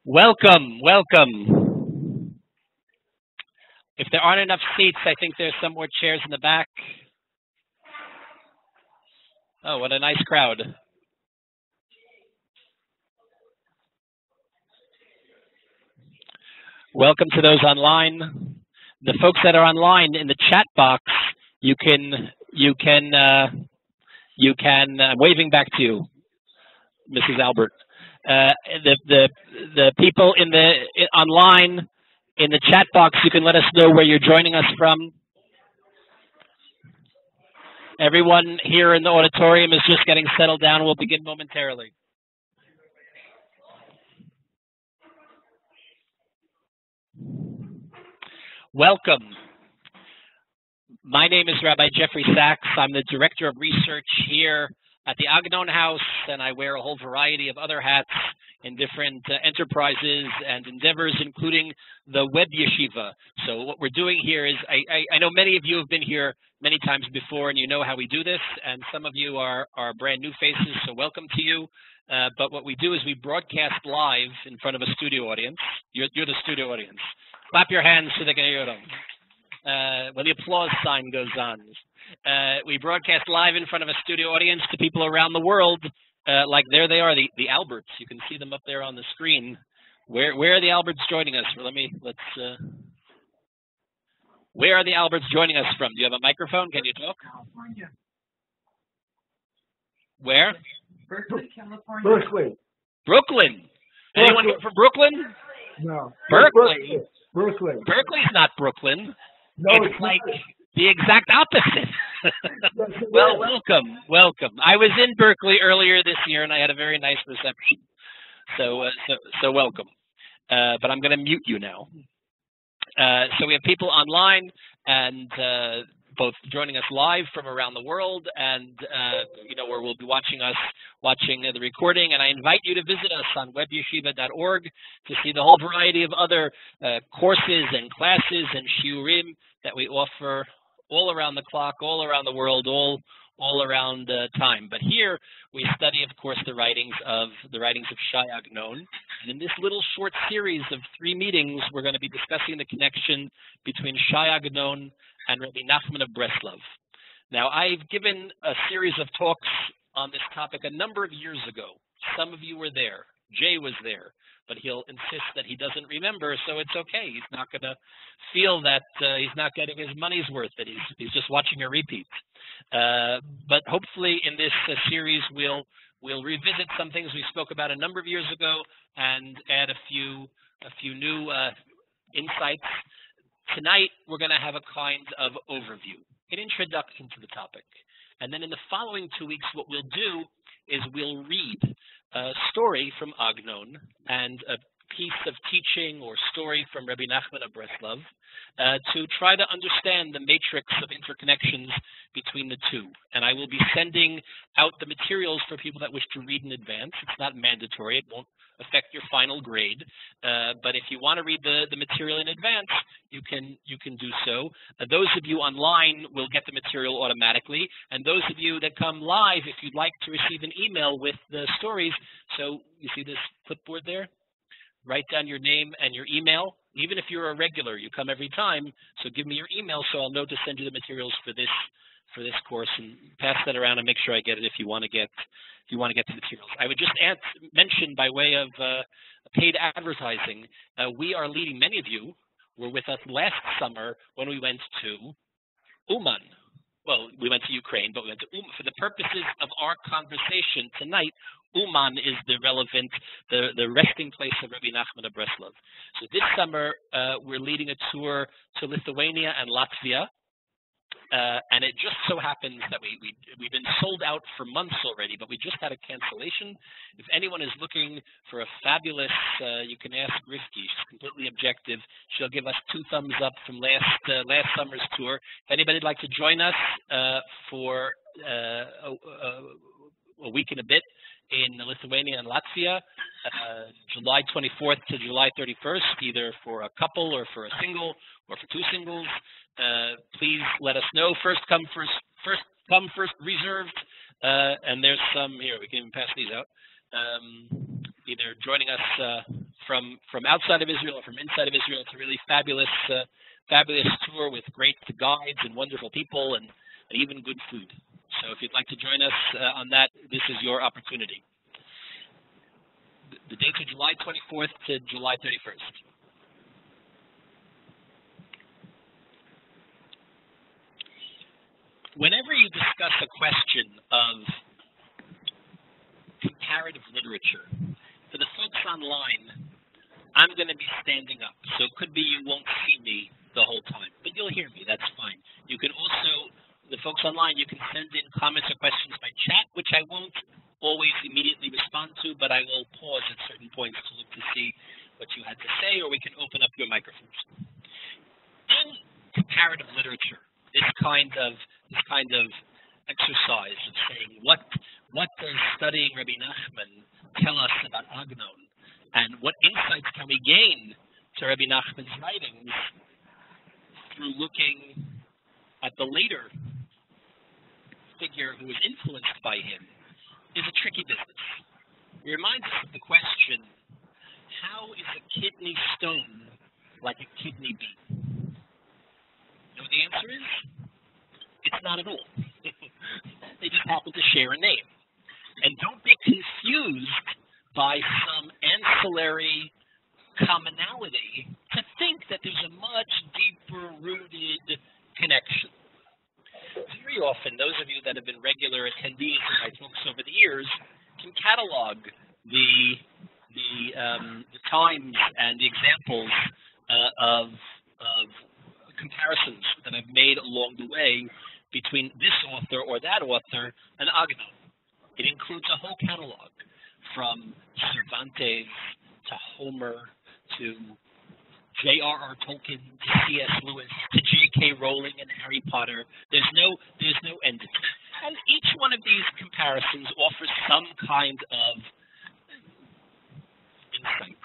Welcome, welcome. If there aren't enough seats, I think there's some more chairs in the back. Oh, what a nice crowd. Welcome to those online. The folks that are online in the chat box, you can waving back to you, Mrs. Albert. The people online in the chat box, you can let us know where you're joining us from. Everyone here in the auditorium is just getting settled down. We'll begin momentarily. Welcome. My name is Rabbi Jeffrey Saks. I'm the Director of Research here at the Agnon House, and I wear a whole variety of other hats in different enterprises and endeavors, including the Web Yeshiva. So what we're doing here is, I know many of you have been here many times before, and you know how we do this, and some of you are brand new faces, so welcome to you. But what we do is we broadcast live in front of a studio audience. You're the studio audience. Clap your hands so they can hear them. When the applause sign goes on. We broadcast live in front of a studio audience to people around the world. Like there they are, the Alberts. You can see them up there on the screen. Where are the Alberts joining us? Where are the Alberts joining us from? Do you have a microphone? Can you talk? California. Where? Berkeley, California. Brooklyn. Anyone from Brooklyn? No. Berkeley. Brooklyn. Berkeley's not Brooklyn. No, it's like the exact opposite. Well, welcome. I was in Berkeley earlier this year, and I had a very nice reception. So welcome. But I'm going to mute you now. So we have people online and both joining us live from around the world, and where we'll be watching the recording. And I invite you to visit us on webyeshiva.org to see the whole variety of other courses and classes and shiurim that we offer all around the clock, all around the world, all around time. But here we study, of course, the writings of A-Ag-Agn-Agnon. And in this little short series of 3 meetings, we're going to be discussing the connection between A-Ag-Agnon and Rebbe Nachman of Breslov. Now, I've given a series of talks on this topic a number of years ago. Some of you were there. Jay was there, but he'll insist that he doesn't remember, so it's okay. He's not going to feel that he's not getting his money's worth, that he's just watching a repeat. But hopefully in this series, we'll revisit some things we spoke about a number of years ago and add a few new insights. Tonight, we're going to have a kind of overview, an introduction to the topic. And then in the following 2 weeks, what we'll do is we'll read a story from Agnon and a piece of teaching or story from Rebbe Nachman of Breslov to try to understand the matrix of interconnections between the two. And I will be sending out the materials for people that wish to read in advance. It's not mandatory. It won't affect your final grade. But if you want to read the material in advance, you can do so. Those of you online will get the material automatically. And those of you that come live, if you'd like to receive an email with the stories, so you see this clipboard there? Write down your name and your email. Even if you're a regular, you come every time, so give me your email so I'll know to send you the materials for this course, and pass that around and make sure I get it if you want to get the materials. I would just mention by way of paid advertising, we are leading, many of you were with us last summer when we went to Uman. Well, we went to Ukraine, but we went to Uman. For the purposes of our conversation tonight, Uman is the relevant, the resting place of Rebbe Nachman of Breslov. So this summer, we're leading a tour to Lithuania and Latvia. And it just so happens that we've been sold out for months already, but we just had a cancellation. If anyone is looking for a fabulous, you can ask Rifki. She's completely objective. She'll give us 2 thumbs up from last summer's tour. If anybody'd like to join us for a week and a bit in Lithuania and Latvia, July 24th to July 31st, either for a couple or for a single or for 2 singles. Please let us know. First come, first reserved. And there's some here. We can even pass these out. Either joining us from outside of Israel or from inside of Israel. It's a really fabulous tour with great guides and wonderful people and even good food. So if you'd like to join us on that, this is your opportunity. The dates are July 24th to July 31st. Whenever you discuss a question of comparative literature, for the folks online, I'm going to be standing up. So it could be you won't see me the whole time, but you'll hear me. That's fine. You can also, the folks online, you can send in comments or questions by chat, which I won't always immediately respond to, but I will pause at certain points to look to see what you had to say, or we can open up your microphones. In comparative literature, this kind of exercise of saying what does studying Rebbe Nachman tell us about Agnon, and what insights can we gain to Rebbe Nachman's writings through looking at the later figure who was influenced by him, is a tricky business. It reminds us of the question, how is a kidney stone like a kidney bean? You know what the answer is? It's not at all. They just happen to share a name. And don't be confused by some ancillary commonality to think that there's a much deeper-rooted connection. Very often, those of you that have been regular attendees of my talks over the years can catalog the times and the examples of comparisons that I've made along the way between this author or that author and Agnon. It includes a whole catalog from Cervantes to Homer to J.R.R. Tolkien to C.S. Lewis to J.K. Rowling and Harry Potter. There's no end to it. And each one of these comparisons offers some kind of insight,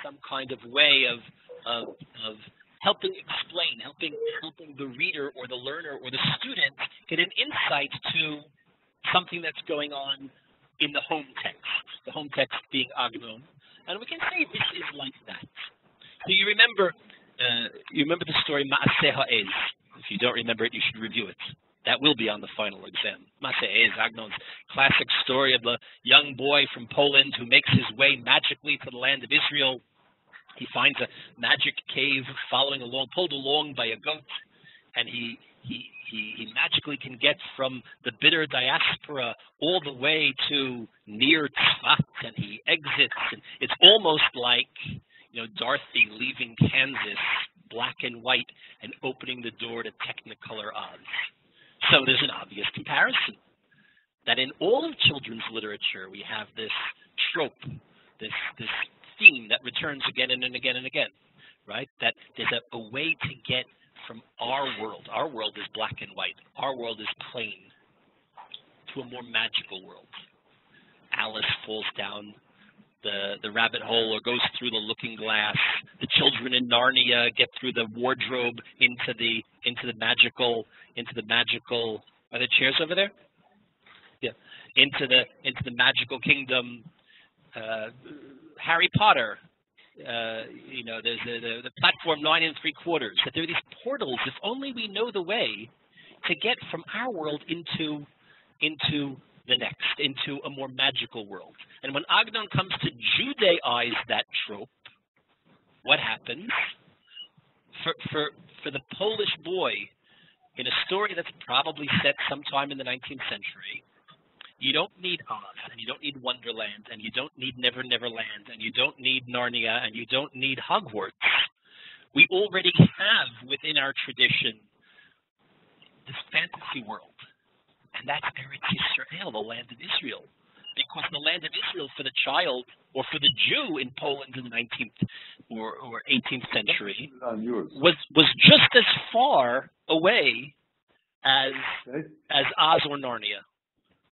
some kind of way of helping explain, helping the reader or the learner or the student get an insight to something that's going on in the home text being Agnon. And we can say this is like that. Do you remember the story Maaseh Ha'ez? If you don't remember it, you should review it. That will be on the final exam. Maaseh Ha'ez, Agnon's classic story of the young boy from Poland who makes his way magically to the land of Israel. He finds a magic cave pulled along by a goat, and he magically can get from the bitter diaspora all the way to near Tzfat, and he exits, and it's almost like Dorothy leaving Kansas black and white and opening the door to Technicolor Oz. So there's an obvious comparison that in all of children's literature we have this trope, this theme that returns again and again and again, right? That there's a way to get from our world is black and white, our world is plain, to a more magical world. Alice falls down the rabbit hole or goes through the looking glass. The children in Narnia get through the wardrobe into the magical. Are there chairs over there? Yeah. Into the magical kingdom. Harry Potter. There's the platform 9 3/4. That there are these portals. If only we know the way to get from our world into the next, into a more magical world. And when Agnon comes to Judaize that trope, what happens? For the Polish boy, in a story that's probably set sometime in the 19th century, you don't need Oz, and you don't need Wonderland, and you don't need Never Never Land, and you don't need Narnia, and you don't need Hogwarts. We already have within our tradition this fantasy world. And that's Eretz Yisrael, the land of Israel. Because the land of Israel for the child, or for the Jew in Poland in the 19th or 18th century, was just as far away as Oz or Narnia.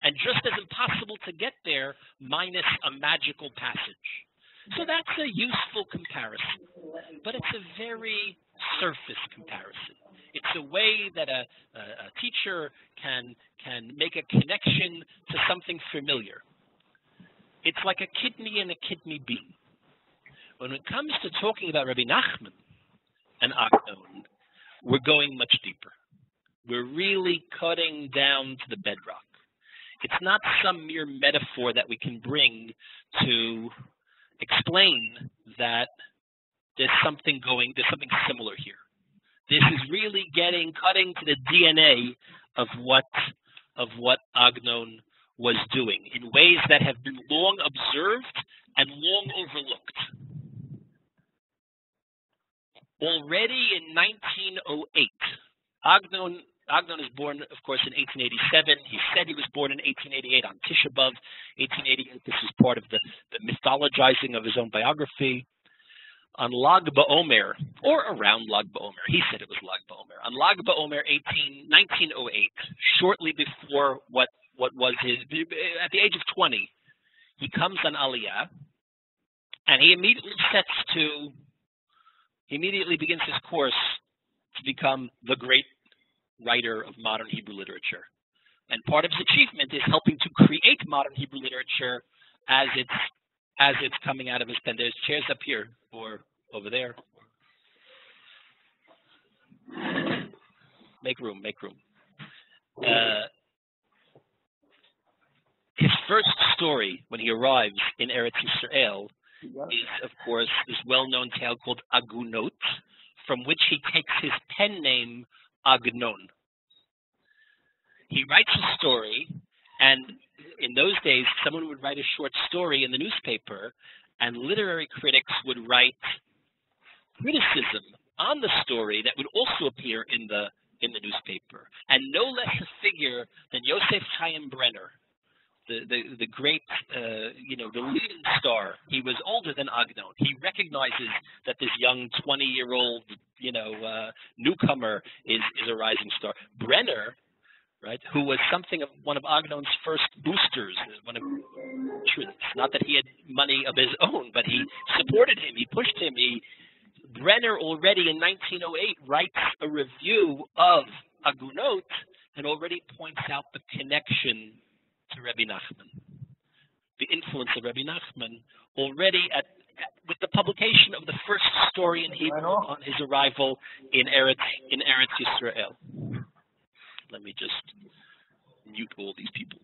And just as impossible to get there minus a magical passage. So that's a useful comparison. But it's a very surface comparison. It's a way that a teacher can make a connection to something familiar. It's like a kidney and a kidney bean. When it comes to talking about Rebbe Nachman and Agnon, we're going much deeper. We're really cutting down to the bedrock. It's not some mere metaphor that we can bring to explain that there's something similar here. This is really cutting to the DNA of what Agnon was doing in ways that have been long observed and long overlooked. Already in 1908, Agnon is born, of course, in 1887. He said he was born in 1888 on Tisha B'Av, 1888. This is part of the mythologizing of his own biography. On Lag BaOmer, or around Lag BaOmer, he said it was Lag BaOmer. On Lag BaOmer 1908, shortly before what was his, at the age of 20, he comes on Aliyah, and he immediately begins his course to become the great writer of modern Hebrew literature. And part of his achievement is helping to create modern Hebrew literature as it's coming out of his pen. There's chairs up here or over there. Make room. His first story when he arrives in Eretz Yisrael is, of course, this well-known tale called Agunot, from which he takes his pen name Agnon. He writes a story, and in those days, someone would write a short story in the newspaper, and literary critics would write criticism on the story that would also appear in the newspaper. And no less a figure than Yosef Chaim Brenner, the great, the leading star. He was older than Agnon. He recognizes that this young 20-year-old, newcomer is a rising star. Brenner, right, who was something of one of Agnon's first boosters, not that he had money of his own, but he supported him, he pushed him. Brenner already in 1908 writes a review of Agunot and already points out the connection to Rebbe Nachman, the influence of Rebbe Nachman already with the publication of the first story in Hebrew on his arrival in Eretz Yisrael. Let me just mute all these people.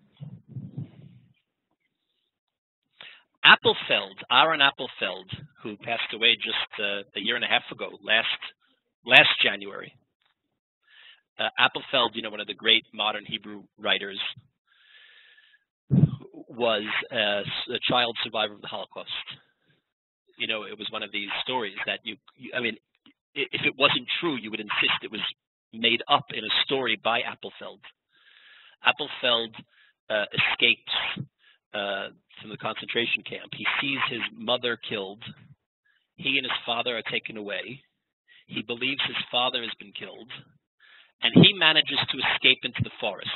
Aaron Appelfeld, who passed away just a year and a half ago, last January. Appelfeld, one of the great modern Hebrew writers, was a child survivor of the Holocaust. It was one of these stories that if it wasn't true, you would insist it was made up in a story by Appelfeld. Appelfeld escapes from the concentration camp. He sees his mother killed. He and his father are taken away. He believes his father has been killed. And he manages to escape into the forest,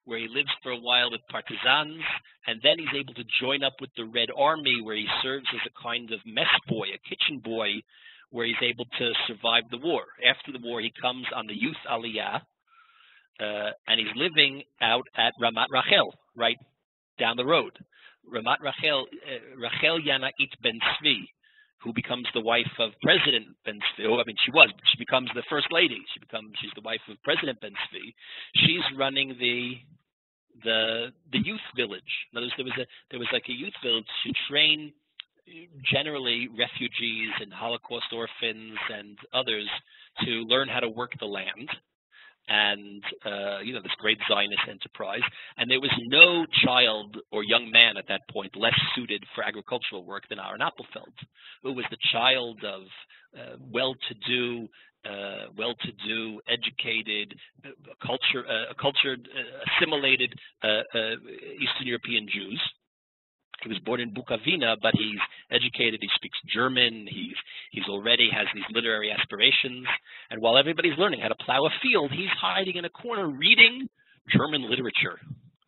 where he lives for a while with partisans, and then he's able to join up with the Red Army, where he serves as a kind of mess boy, a kitchen boy, where he's able to survive the war. After the war, he comes on the youth Aliyah, and he's living out at Ramat Rachel, right down the road. Ramat Rachel, Rachel Yanait Ben Tzvi, who becomes the wife of President Ben Tzvi. She becomes the first lady. She's the wife of President Ben Tzvi. She's running the youth village. In other words, there was like a youth village to train generally refugees and Holocaust orphans and others to learn how to work the land. And this great Zionist enterprise, and there was no child or young man at that point less suited for agricultural work than Aaron Appelfeld, who was the child of well-to-do, educated, cultured, assimilated Eastern European Jews. He was born in Bukovina, but he's educated. He speaks German. He's already has these literary aspirations. And while everybody's learning how to plow a field, he's hiding in a corner reading German literature.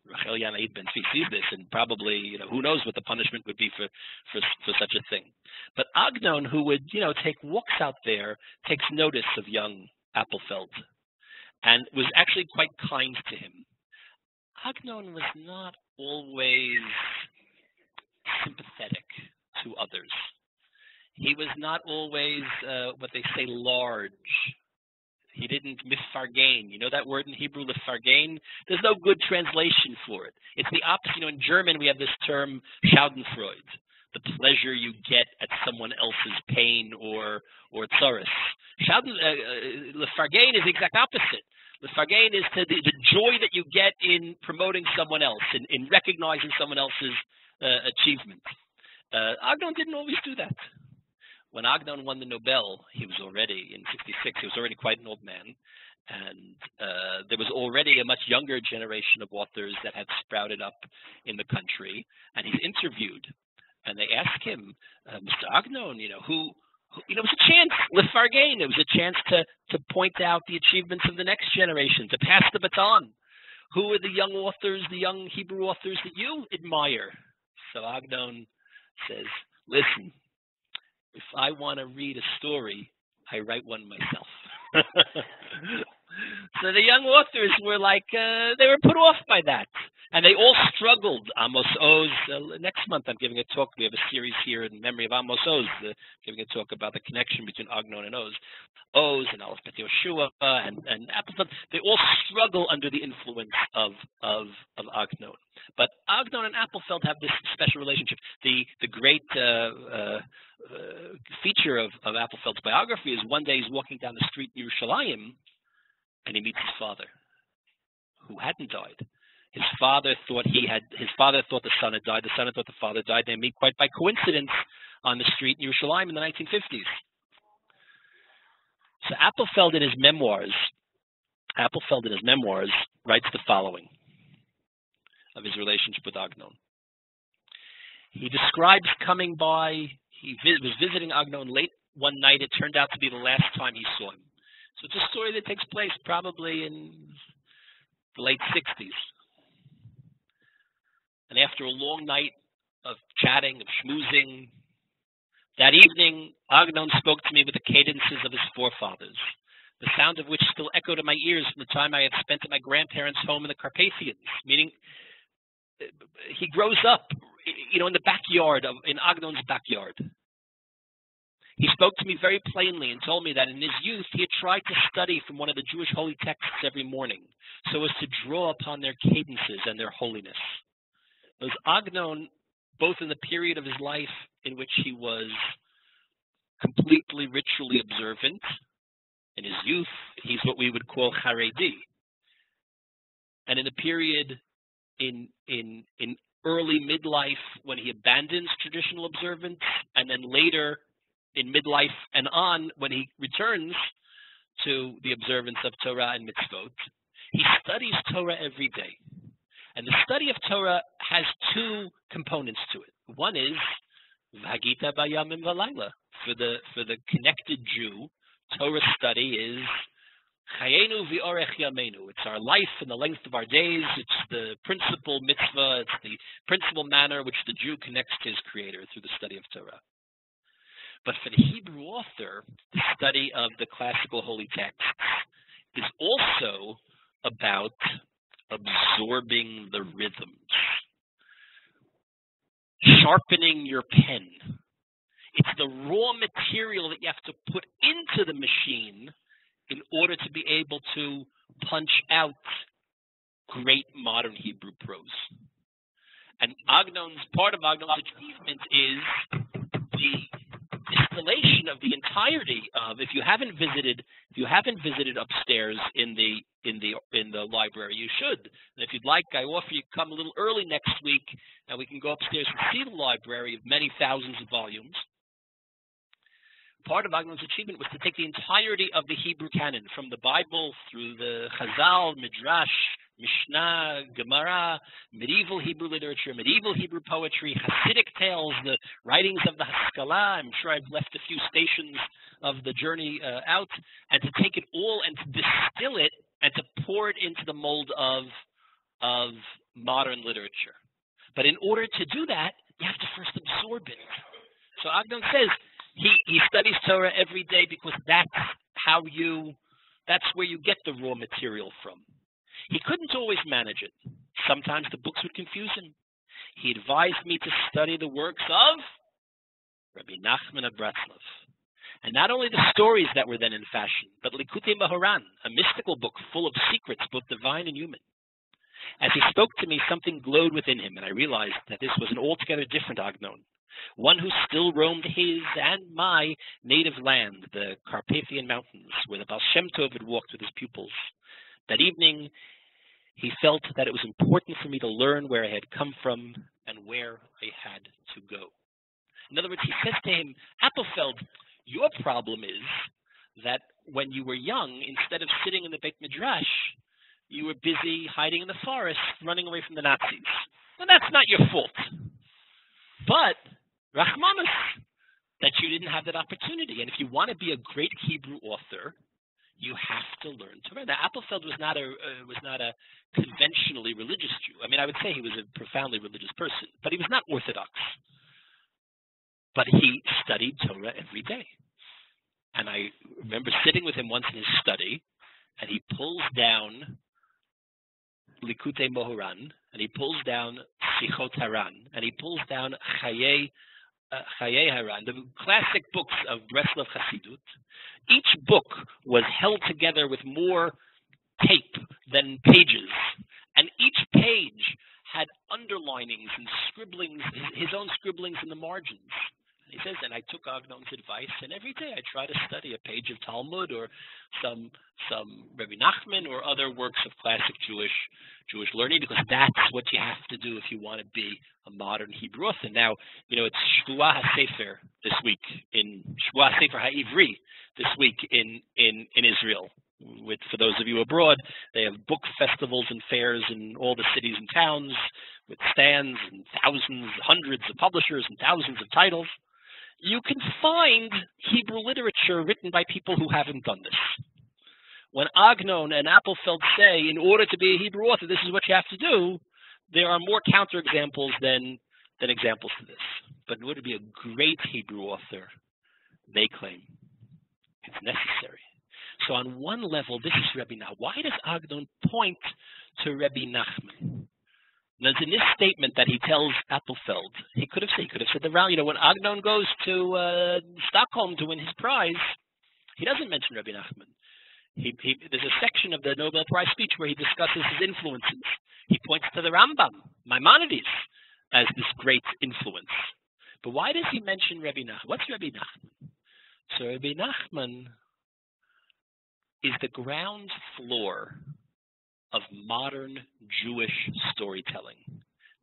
Rachel Yanait Ben Tzvi sees this, and probably, who knows what the punishment would be for such a thing. But Agnon, who would, take walks out there, takes notice of young Appelfeld, and was actually quite kind to him. Agnon was not always sympathetic to others. He was not always what they say large. He didn't misfargain. You know that word in Hebrew, misfargain? There's no good translation for it. It's the opposite. You know, in German we have this term Schadenfreude, the pleasure you get at someone else's pain or tsaris. Misfargain is the exact opposite. Misfargain is the joy that you get in promoting someone else, in recognizing someone else's achievement. Agnon didn't always do that. When Agnon won the Nobel, he was already, in 66, he was already quite an old man. And there was already a much younger generation of authors that had sprouted up in the country. And he's interviewed. And they ask him, Mr. Agnon, it was a chance, Lefargain, it was a chance to point out the achievements of the next generation, to pass the baton. Who are the young authors, the young Hebrew authors that you admire? So Agnon says, listen, if I want to read a story, I write one myself. So the young authors were like, they were put off by that. And they all struggled. Amos Oz, next month I'm giving a talk. We have a series here in memory of Amos Oz, giving a talk about the connection between Agnon and Oz. Oz and Aleph Bet Yoshua and Appelfeld, they all struggle under the influence of Agnon. But Agnon and Appelfeld have this special relationship. The great feature of Appelfeld's biography is one day he's walking down the street in Yerushalayim and he meets his father, who hadn't died. His father thought the son had died. The son had thought the father died. They meet quite by coincidence on the street in Yerushalayim in the 1950s. So Appelfeld in his memoirs writes the following of his relationship with Agnon. He describes coming by. He was visiting Agnon late one night. It turned out to be the last time he saw him. So it's a story that takes place probably in the late 60s. And after a long night of chatting, of schmoozing, that evening, Agnon spoke to me with the cadences of his forefathers, the sound of which still echoed in my ears from the time I had spent at my grandparents' home in the Carpathians, meaning he grows up, in the backyard, in Agnon's backyard. He spoke to me very plainly and told me that in his youth he had tried to study from one of the Jewish holy texts every morning so as to draw upon their cadences and their holiness. As Agnon, both in the period of his life in which he was completely ritually observant, in his youth, he's what we would call Haredi. And in the period in early midlife when he abandons traditional observance, and then later in midlife and on when he returns to the observance of Torah and mitzvot, he studies Torah every day. And the study of Torah has two components to it. One is V'hagita bayamim v'layla. For the connected Jew, Torah study is Chayenu v'orech yameinu. It's our life and the length of our days. It's the principal mitzvah. It's the principal manner which the Jew connects to his Creator through the study of Torah. But for the Hebrew author, the study of the classical holy texts is also about absorbing the rhythms, sharpening your pen. It's the raw material that you have to put into the machine in order to be able to punch out great modern Hebrew prose. And part of Agnon's achievement is the distillation of the entirety of. If you haven't visited upstairs in the library, you should. And if you'd like, I offer you come a little early next week, and we can go upstairs and see the library of many thousands of volumes. Part of Agnon's achievement was to take the entirety of the Hebrew canon, from the Bible through the Chazal, Midrash, Mishnah, Gemara, medieval Hebrew literature, medieval Hebrew poetry, hasidic tales, the writings of the Haskalah. I'm sure I've left a few stations of the journey out, and to take it all and to distill it and to pour it into the mold of modern literature. But in order to do that, you have to first absorb it. So Agnon says he studies Torah every day because that's where you get the raw material from. He couldn't always manage it. Sometimes the books would confuse him. He advised me to study the works of Rebbe Nachman of Breslov. And not only the stories that were then in fashion, but Likutei Moharan, a mystical book full of secrets, both divine and human. As he spoke to me, something glowed within him, and I realized that this was an altogether different Agnon, one who still roamed his and my native land, the Carpathian Mountains, where the Baal Shem Tov had walked with his pupils. That evening, he felt that it was important for me to learn where I had come from and where I had to go. In other words, he says to him, Appelfeld, your problem is that when you were young, instead of sitting in the Beit Midrash, you were busy hiding in the forest, running away from the Nazis. And that's not your fault. But, Rachmanis, that you didn't have that opportunity. And if you want to be a great Hebrew author, you have to learn Torah. Now, Appelfeld was not a conventionally religious Jew. I mean, I would say he was a profoundly religious person, but he was not Orthodox. But he studied Torah every day. And I remember sitting with him once in his study, and he pulls down Likutei Moharan, and he pulls down Sichot Haran, and he pulls down Chayei Haran, the classic books of Breslov Hasidut. Each book was held together with more tape than pages, and each page had underlinings and scribblings, his own scribblings in the margins. He says, and I took Agnon's advice, and every day I try to study a page of Talmud or some Rebbe Nachman or other works of classic Jewish learning, because that's what you have to do if you want to be a modern Hebrew author. Now, it's Shvuah HaSefer this week Shvuah HaSefer HaIvri this week in Israel. For those of you abroad, they have book festivals and fairs in all the cities and towns with stands and hundreds of publishers and thousands of titles. You can find Hebrew literature written by people who haven't done this. When Agnon and Appelfeld say, in order to be a Hebrew author, this is what you have to do, there are more counterexamples than examples to this. But in order to be a great Hebrew author, they claim it's necessary. So on one level, this is Rebbe Nachman. Why does Agnon point to Rebbe Nachman? Now, in this statement that he tells Appelfeld, he could have said the rally. When Agnon goes to Stockholm to win his prize, he doesn't mention Rebbe Nachman. There's a section of the Nobel Prize speech where he discusses his influences. He points to the Rambam, Maimonides, as this great influence. But why does he mention Rebbe Nachman? What's Rebbe Nachman? So Rebbe Nachman is the ground floor of modern Jewish storytelling.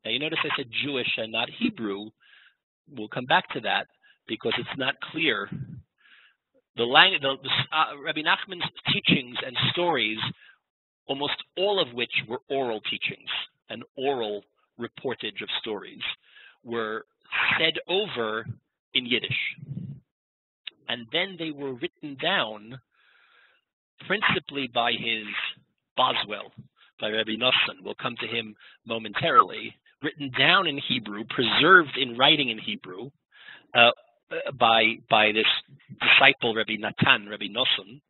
Now, you notice I said Jewish and not Hebrew. We'll come back to that because it's not clear. Rabbi Nachman's teachings and stories, almost all of which were oral teachings and oral reportage of stories, were said over in Yiddish. And then they were written down principally by his Boswell, by Rabbi Nosson. We'll come to him momentarily. Written down in Hebrew, preserved in writing in Hebrew, by this disciple, Rabbi Natan, Rabbi Nosson,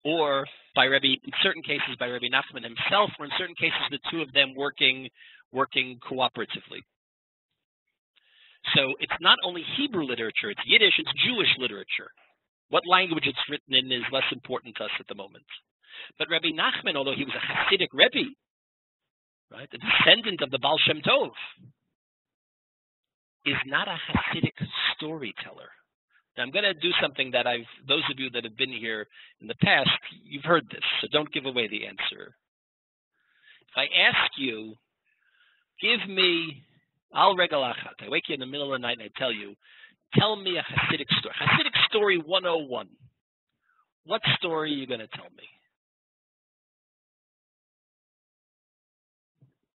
or in certain cases by Rabbi Nachman himself, or in certain cases the two of them working cooperatively. So it's not only Hebrew literature, it's Yiddish, it's Jewish literature. What language it's written in is less important to us at the moment. But Rebbe Nachman, although he was a hasidic Rebbe, right, a descendant of the Baal Shem Tov, is not a hasidic storyteller. Now, I'm going to do something that those of you that have been here in the past, you've heard this, so don't give away the answer. If I ask you, give me, al regel achat, I wake you in the middle of the night and I tell you, tell me a hasidic story. Hasidic story 101. What story are you going to tell me?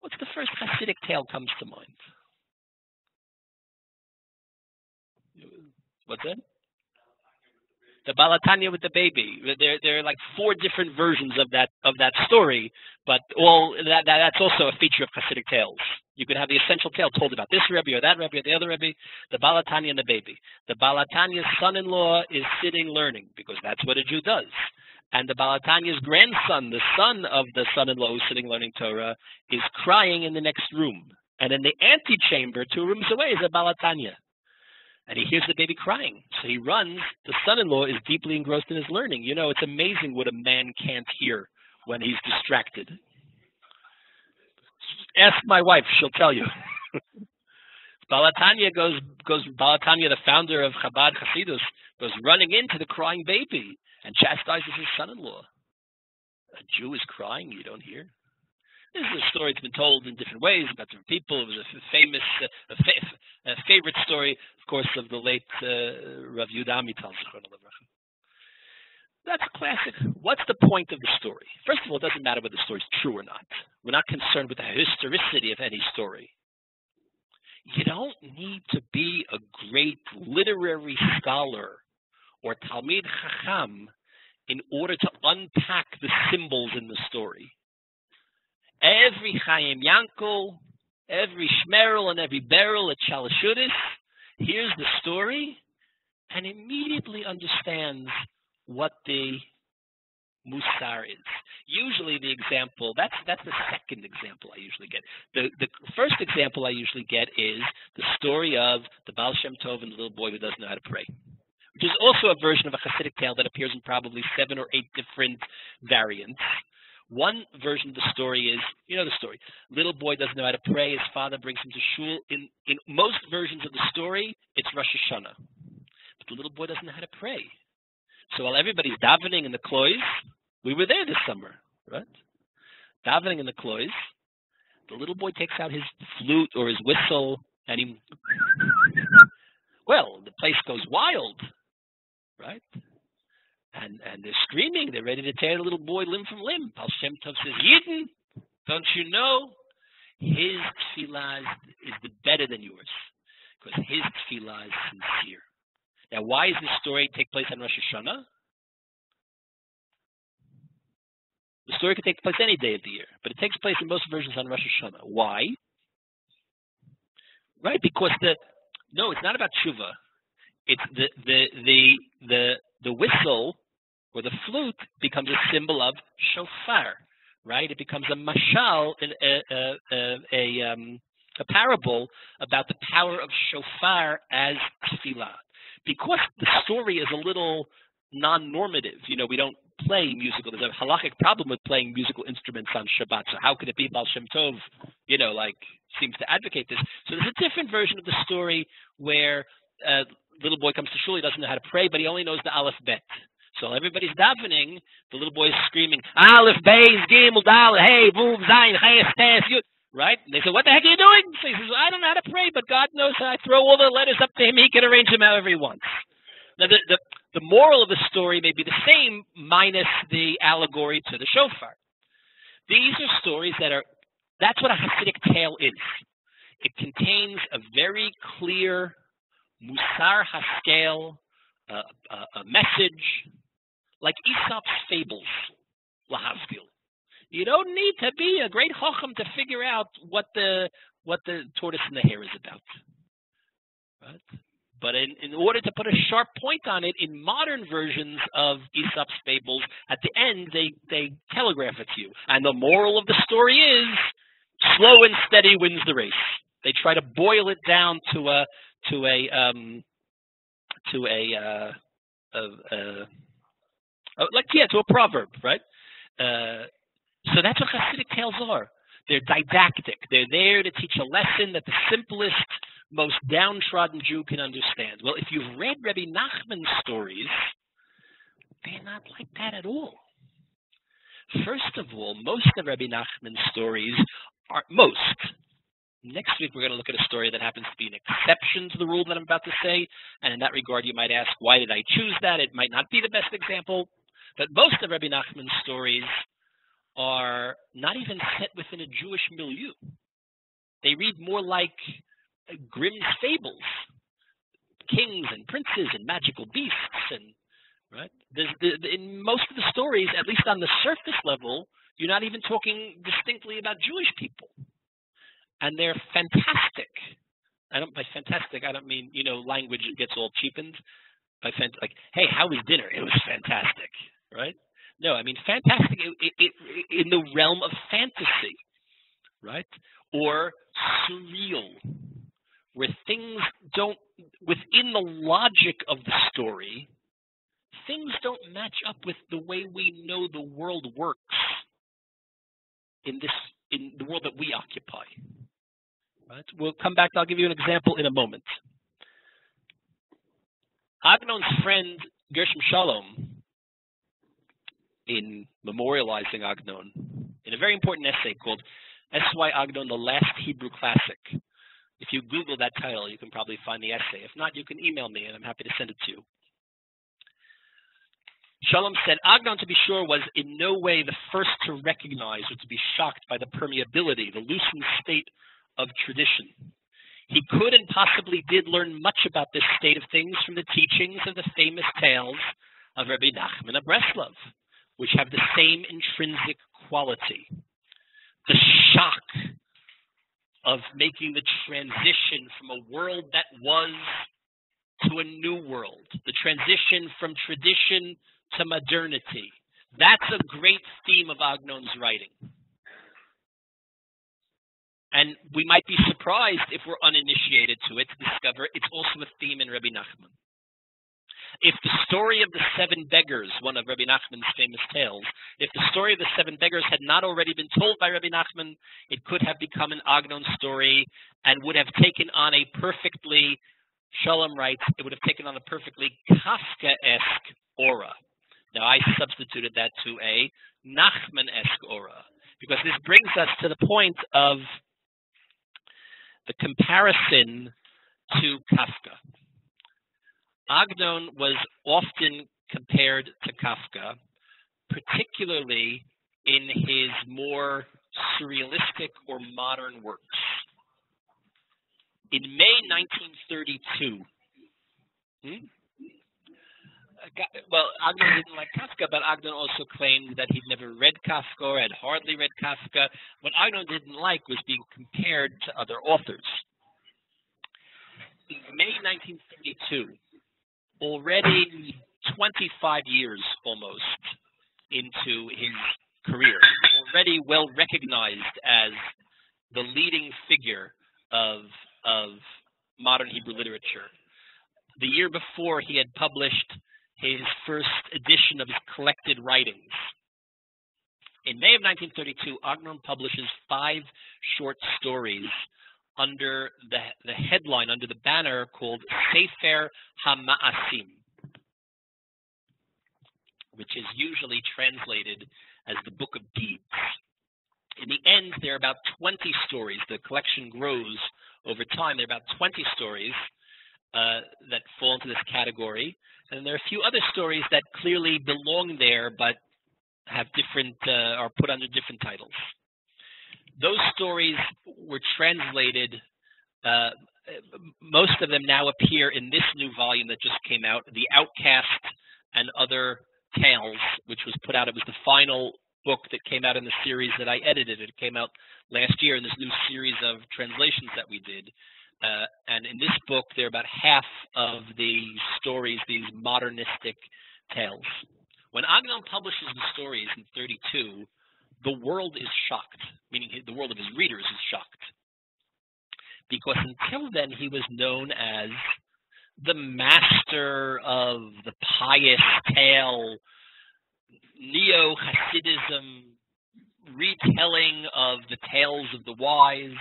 What's the first hasidic tale comes to mind? What's that? The Balatanya with the baby. There are like 4 different versions of that story, but that's also a feature of Hasidic tales. You could have the essential tale told about this Rebbe or that Rebbe or the other Rebbe, the Balatanya and the baby. The Balatanya's son-in-law is sitting learning, because that's what a Jew does. And the Balatanya's grandson, the son of the son-in-law who's sitting learning Torah, is crying in the next room. And in the antechamber, 2 rooms away, is a Balatanya. And he hears the baby crying. So he runs. The son-in-law is deeply engrossed in his learning. You know, it's amazing what a man can't hear when he's distracted. Ask my wife, she'll tell you. Balatanya Balatanya, the founder of Chabad Hasidus, goes running into the crying baby and chastises his son-in-law. A Jew is crying, you don't hear? This is a story that's been told in different ways about different people. It was a famous, a favorite story, of course, of the late Rav Yehuda Amital. That's classic. What's the point of the story? First of all, it doesn't matter whether the story's true or not. We're not concerned with the historicity of any story. You don't need to be a great literary scholar or Talmid Chacham in order to unpack the symbols in the story. Every Chaim Yankel, every Shmerel, and every Beryl at Shalashudis hears the story and immediately understands what the Musar is. Usually the example, that's the second example I usually get. The first example I usually get is the story of the Baal Shem Tov and the little boy who doesn't know how to pray, which is also a version of a hasidic tale that appears in probably 7 or 8 different variants. One version of the story is, you know the story. Little boy doesn't know how to pray. His father brings him to shul. In most versions of the story, it's Rosh Hashanah. But the little boy doesn't know how to pray. So while everybody's davening in the klois, we were there this summer, right? Davening in the klois, the little boy takes out his flute or his whistle, and he, well, the place goes wild, right? And they're screaming. They're ready to tear the little boy limb from limb. Baal Shem Tov says, Yidden, don't you know? His tefillah is better than yours, because his tefillah is sincere. Now, why does this story take place on Rosh Hashanah? The story could take place any day of the year, but it takes place in most versions on Rosh Hashanah. Why? Right, because it's not about tshuva. It's the whistle or the flute becomes a symbol of shofar, right? It becomes a mashal, a parable about the power of shofar as tefillah. Because the story is a little non-normative, we don't play musical. There's a halachic problem with playing musical instruments on Shabbat. So how could it be Baal Shem Tov, seems to advocate this? So there's a different version of the story where little boy comes to shul. He doesn't know how to pray, but he only knows the Aleph Bet. So everybody's davening. The little boy is screaming, Aleph, Beis, Gimel, Dal, Hey, Vuv, Zayin, Chayes, Tes, Yud. Right? And they say, what the heck are you doing? So he says, I don't know how to pray, but God knows how. I throw all the letters up to him. He can arrange them however he wants. Now, the moral of the story may be the same, minus the allegory to the shofar. These are stories that's what a hasidic tale is. It contains a very clear musar haskel, a message, like Aesop's fables, lahavdil. You don't need to be a great chacham to figure out what the tortoise and the hare is about. Right? But in order to put a sharp point on it, in modern versions of Aesop's fables, at the end they telegraph it to you. And the moral of the story is, slow and steady wins the race. They try to boil it down to a proverb, right? So that's what Hasidic tales are. They're didactic. They're there to teach a lesson that the simplest, most downtrodden Jew can understand. Well, if you've read Rebbe Nachman's stories, they're not like that at all. First of all, most of Rebbe Nachman's stories are Next week, we're going to look at a story that happens to be an exception to the rule that I'm about to say. And in that regard, you might ask, why did I choose that? It might not be the best example. But most of Rebbe Nachman's stories are not even set within a Jewish milieu. They read more like Grimm's fables, kings and princes and magical beasts. And right, in most of the stories, at least on the surface level, you're not even talking distinctly about Jewish people. And they're fantastic. By fantastic, I don't mean, language gets all cheapened. Like, hey, how was dinner? It was fantastic, right? No, I mean fantastic in the realm of fantasy, right? Or surreal, where things don't, with in the logic of the story, things don't match up with the way we know the world works in the world that we occupy. Right? We'll come back. I'll give you an example in a moment. Agnon's friend Gershom Shalom, in memorializing Agnon, in a very important essay called A-Ag-Agn-Agno-Agnon, the Last Hebrew Classic. If you Google that title, you can probably find the essay. If not, you can email me, and I'm happy to send it to you. Shalom said, Agnon, to be sure, was in no way the first to recognize or to be shocked by the permeability, the loosened state of tradition. He could and possibly did learn much about this state of things from the teachings of the famous tales of Rebbe Nachman of Breslov, which have the same intrinsic quality. The shock of making the transition from a world that was to a new world, the transition from tradition to modernity. That's a great theme of Agnon's writing. And we might be surprised if we're uninitiated to it to discover it's also a theme in Rebbe Nachman. If the story of the Seven Beggars, one of Rebbe Nachman's famous tales, if the story of the Seven Beggars had not already been told by Rebbe Nachman, it could have become an Agnon story and would have taken on a perfectly, Shalom writes, it would have taken on a perfectly Kafka-esque aura. Now, I substituted that to a Nachman-esque aura, because this brings us to the point of the comparison to Kafka. Agnon was often compared to Kafka, particularly in his more surrealistic or modern works. In May 1932, Agnon didn't like Kafka, but Agnon also claimed that he'd never read Kafka or had hardly read Kafka. What Agnon didn't like was being compared to other authors. In May 1932, already 25 years almost into his career, already well recognized as the leading figure of modern Hebrew literature. The year before, he had published his first edition of his collected writings. In May of 1932, Agnon publishes 5 short stories under the headline, under the banner called Sefer HaMa'asim, which is usually translated as the Book of Deeds. In the end, there are about 20 stories. The collection grows over time. There are about 20 stories that fall into this category. And there are a few other stories that clearly belong there, but have different, are put under different titles. Those stories were translated, most of them now appear in this new volume that just came out, The Outcast and Other Tales, which was put out. It was the final book that came out in the series that I edited. It came out last year in this new series of translations that we did. And in this book, there are about half of the stories, these modernistic tales. When Agnon publishes the stories in 1932, the world is shocked, meaning the world of his readers is shocked. Because until then, he was known as the master of the pious tale, neo-hasidism, retelling of the tales of the wise.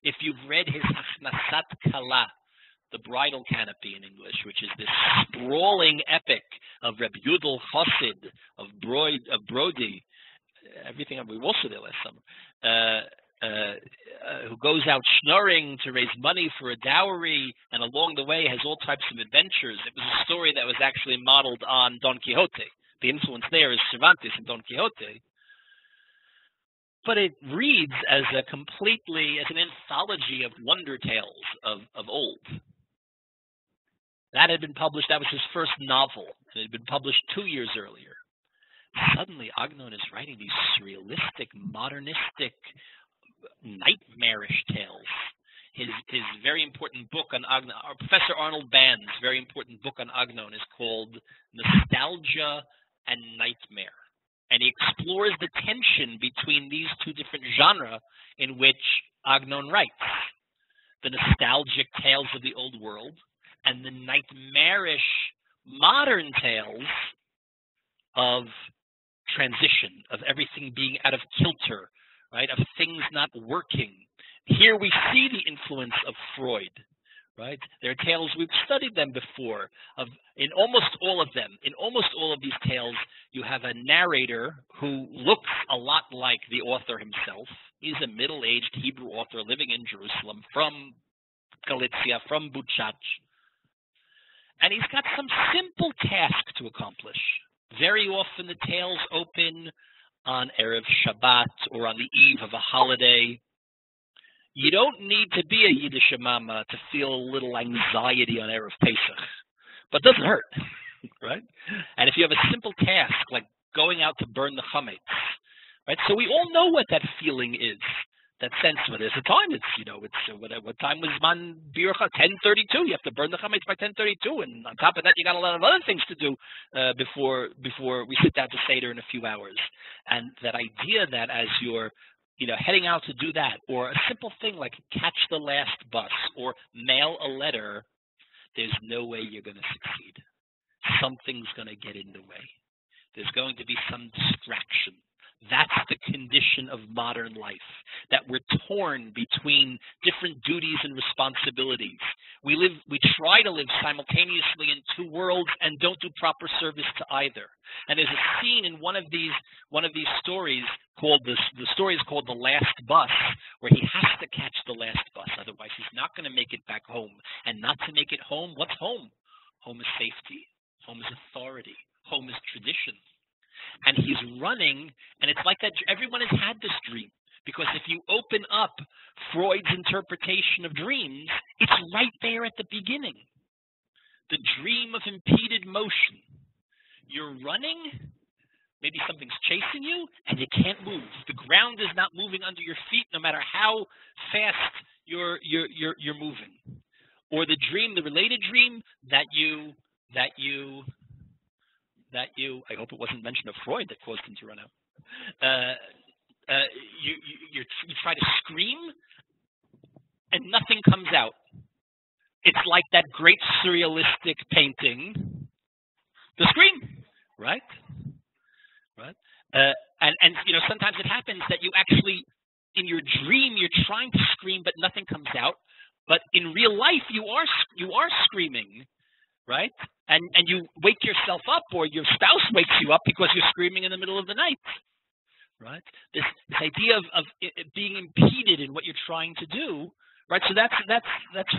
If you've read his Achnasat Kala, the Bridal Canopy in English, which is this sprawling epic of Reb Yudel Chassid, of Brody, everything we were also there last summer, who goes out schnorring to raise money for a dowry, and along the way has all types of adventures. It was a story that was actually modeled on Don Quixote. The influence there is Cervantes and Don Quixote. But it reads as an anthology of wonder tales of old. That had been published, that was his first novel, and it had been published 2 years earlier. Suddenly, Agnon is writing these surrealistic, modernistic, nightmarish tales. His very important book on Agnon, Professor Arnold Band's very important book on Agnon is called Nostalgia and Nightmare. And he explores the tension between these two different genres in which Agnon writes. The nostalgic tales of the old world and the nightmarish modern tales of transition, of everything being out of kilter, right? Of things not working. Here we see the influence of Freud, right? There are tales, we've studied them before, in almost all of them, in almost all of these tales, you have a narrator who looks a lot like the author himself. He's a middle-aged Hebrew author living in Jerusalem, from Galicia, from Buchach. And he's got some simple task to accomplish. Very often the tales open on Erev Shabbat or on the eve of a holiday. You don't need to be a Yiddish mama to feel a little anxiety on Erev Pesach, but it doesn't hurt, right? And if you have a simple task like going out to burn the chametz, right? So we all know what that feeling is, that sense of it. There's a time, what time was Man Bircha? 10:32. You have to burn the chametz by 10:32, and on top of that, you got a lot of other things to do before we sit down to Seder in a few hours. And that idea that as you're heading out to do that, or a simple thing like catch the last bus or mail a letter, there's no way you're going to succeed. Something's going to get in the way. There's going to be some distraction. That's the condition of modern life, that we're torn between different duties and responsibilities. We try to live simultaneously in two worlds and don't do proper service to either. And there's a scene in one of these stories the story is called The Last Bus, where he has to catch the last bus, otherwise he's not going to make it back home. And not to make it home, what's home? Home is safety. Home is authority. Home is tradition. And he's running, and it's like that. Everyone has had this dream, because if you open up Freud's interpretation of dreams, it's right there at the beginning. The dream of impeded motion. You're running, maybe something's chasing you, and you can't move. The ground is not moving under your feet, no matter how fast you're moving. Or the dream, the related dream that you I hope it wasn't mention of Freud that caused him to run out. You try to scream and nothing comes out. It's like that great surrealistic painting, The Scream, right? And sometimes it happens that you actually, in your dream, you're trying to scream but nothing comes out. But in real life, you are screaming, right? And you wake yourself up, or your spouse wakes you up because you're screaming in the middle of the night, right? This idea of it being impeded in what you're trying to do, right? So that's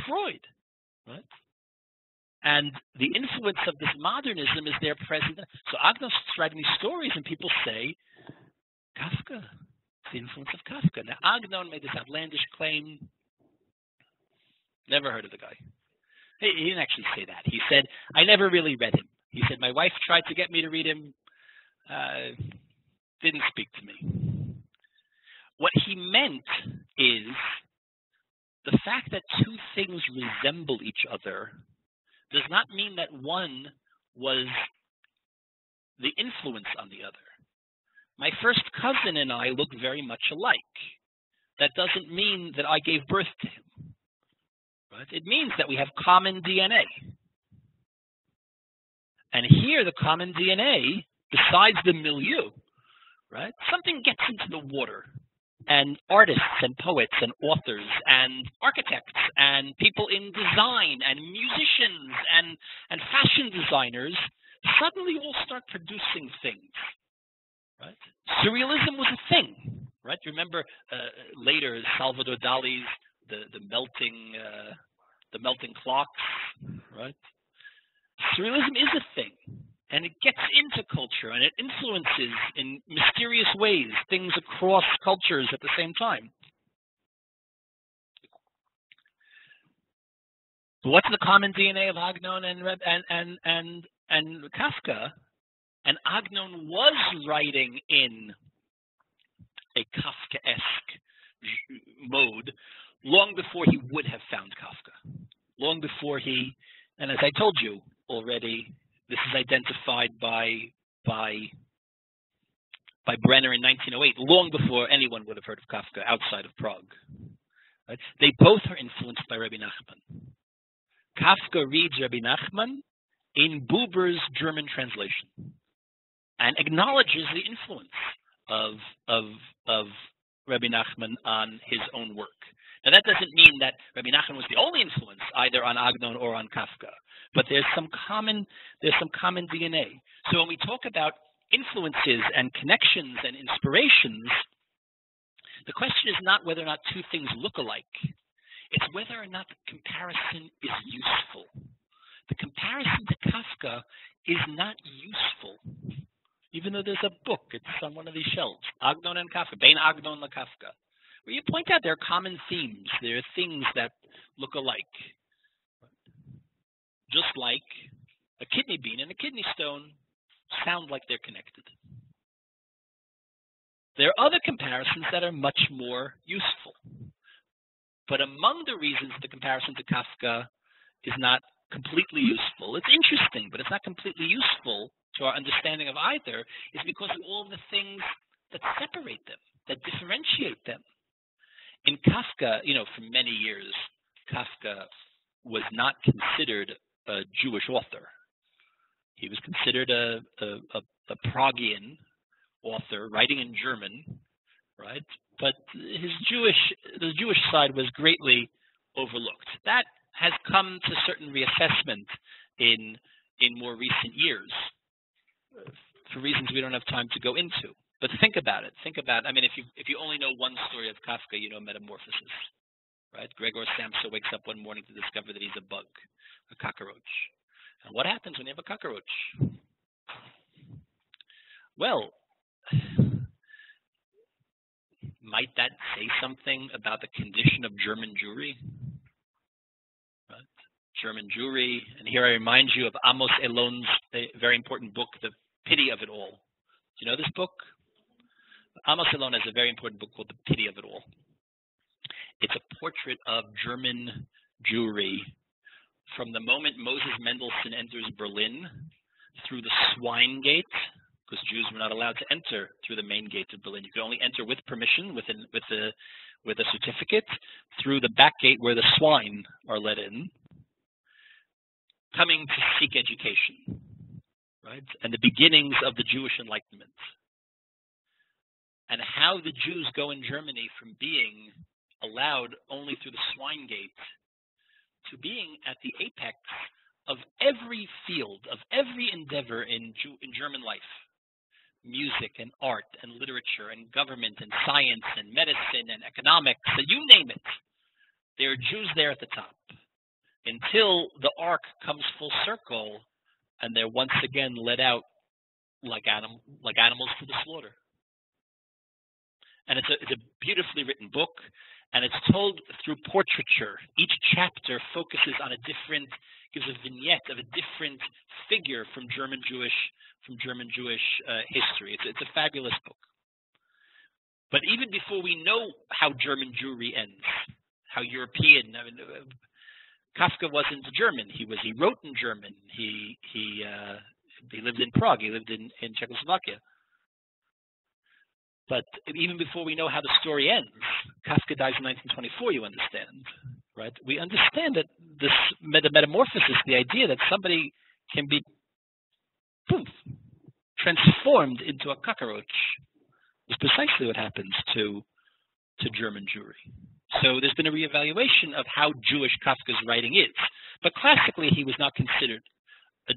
Freud, right? And the influence of this modernism is there present. So Agnon's writing these stories, and people say, Kafka, it's the influence of Kafka. Now Agnon made this outlandish claim. Never heard of the guy. He didn't actually say that. He said, I never really read him. He said, my wife tried to get me to read him, didn't speak to me. What he meant is the fact that two things resemble each other does not mean that one was the influence on the other. My first cousin and I look very much alike. That doesn't mean that I gave birth to him. Right? It means that we have common DNA. And here the common DNA, besides the milieu, right? Something gets into the water. And artists and poets and authors and architects and people in design and musicians and fashion designers suddenly all start producing things. Right? Surrealism was a thing. Right? Remember later Salvador Dali's the melting clocks, right? Surrealism is a thing, and it gets into culture, and it influences in mysterious ways things across cultures at the same time. What's the common DNA of Agnon and Kafka? And Agnon was writing in a Kafkaesque mode long before he would have found Kafka. Long before and as I told you already, this is identified by Brenner in 1908, long before anyone would have heard of Kafka outside of Prague. Right? They both are influenced by Rebbe Nachman. Kafka reads Rebbe Nachman in Buber's German translation and acknowledges the influence of Rebbe Nachman on his own work. Now that doesn't mean that Rebbe Nachman was the only influence either on Agnon or on Kafka, but there's some common DNA. So when we talk about influences and connections and inspirations, the question is not whether or not two things look alike. It's whether or not the comparison is useful. The comparison to Kafka is not useful, even though there's a book. It's on one of these shelves, Agnon and Kafka, Beit Agnon and Kafka, where you point out there are common themes. There are things that look alike. Just like a kidney bean and a kidney stone sound like they're connected. There are other comparisons that are much more useful. But among the reasons the comparison to Kafka is not completely useful, it's interesting, but it's not completely useful to our understanding of either, is because of all the things that separate them, that differentiate them. In Kafka, for many years, Kafka was not considered a Jewish author. He was considered a Pragian author writing in German, right? But the Jewish side was greatly overlooked. That has come to certain reassessment in more recent years, for reasons we don't have time to go into. But think about it. If you only know one story of Kafka, you know Metamorphosis, right? Gregor Samsa wakes up one morning to discover that he's a bug, a cockroach. And what happens when you have a cockroach? Well, might that say something about the condition of German Jewry? Right? German Jewry, and here I remind you of Amos Elon's very important book, The Pity of It All. Do you know this book? Amos Elon has a very important book called The Pity of It All. It's a portrait of German Jewry from the moment Moses Mendelssohn enters Berlin through the Swine Gate, because Jews were not allowed to enter through the main gate of Berlin. You could only enter with permission, with a certificate, through the back gate where the swine are let in, coming to seek education, right? And the beginnings of the Jewish Enlightenment. And how the Jews go in Germany from being allowed only through the swine gate to being at the apex of every field, of every endeavor in German life. Music and art and literature and government and science and medicine and economics, and you name it. There are Jews there at the top until the ark comes full circle and they're once again let out like animals to the slaughter. And it's a beautifully written book, and it's told through portraiture. Each chapter focuses on gives a vignette of a different figure from German Jewish history. It's a fabulous book. But even before we know how German Jewry ends, how European, Kafka wasn't German. He wrote in German. He lived in Prague. He lived in Czechoslovakia. But even before we know how the story ends, Kafka dies in 1924, you understand, right? We understand that the metamorphosis, the idea that somebody can be transformed into a cockroach, is precisely what happens to German Jewry. So there's been a reevaluation of how Jewish Kafka's writing is. But classically, he was not considered a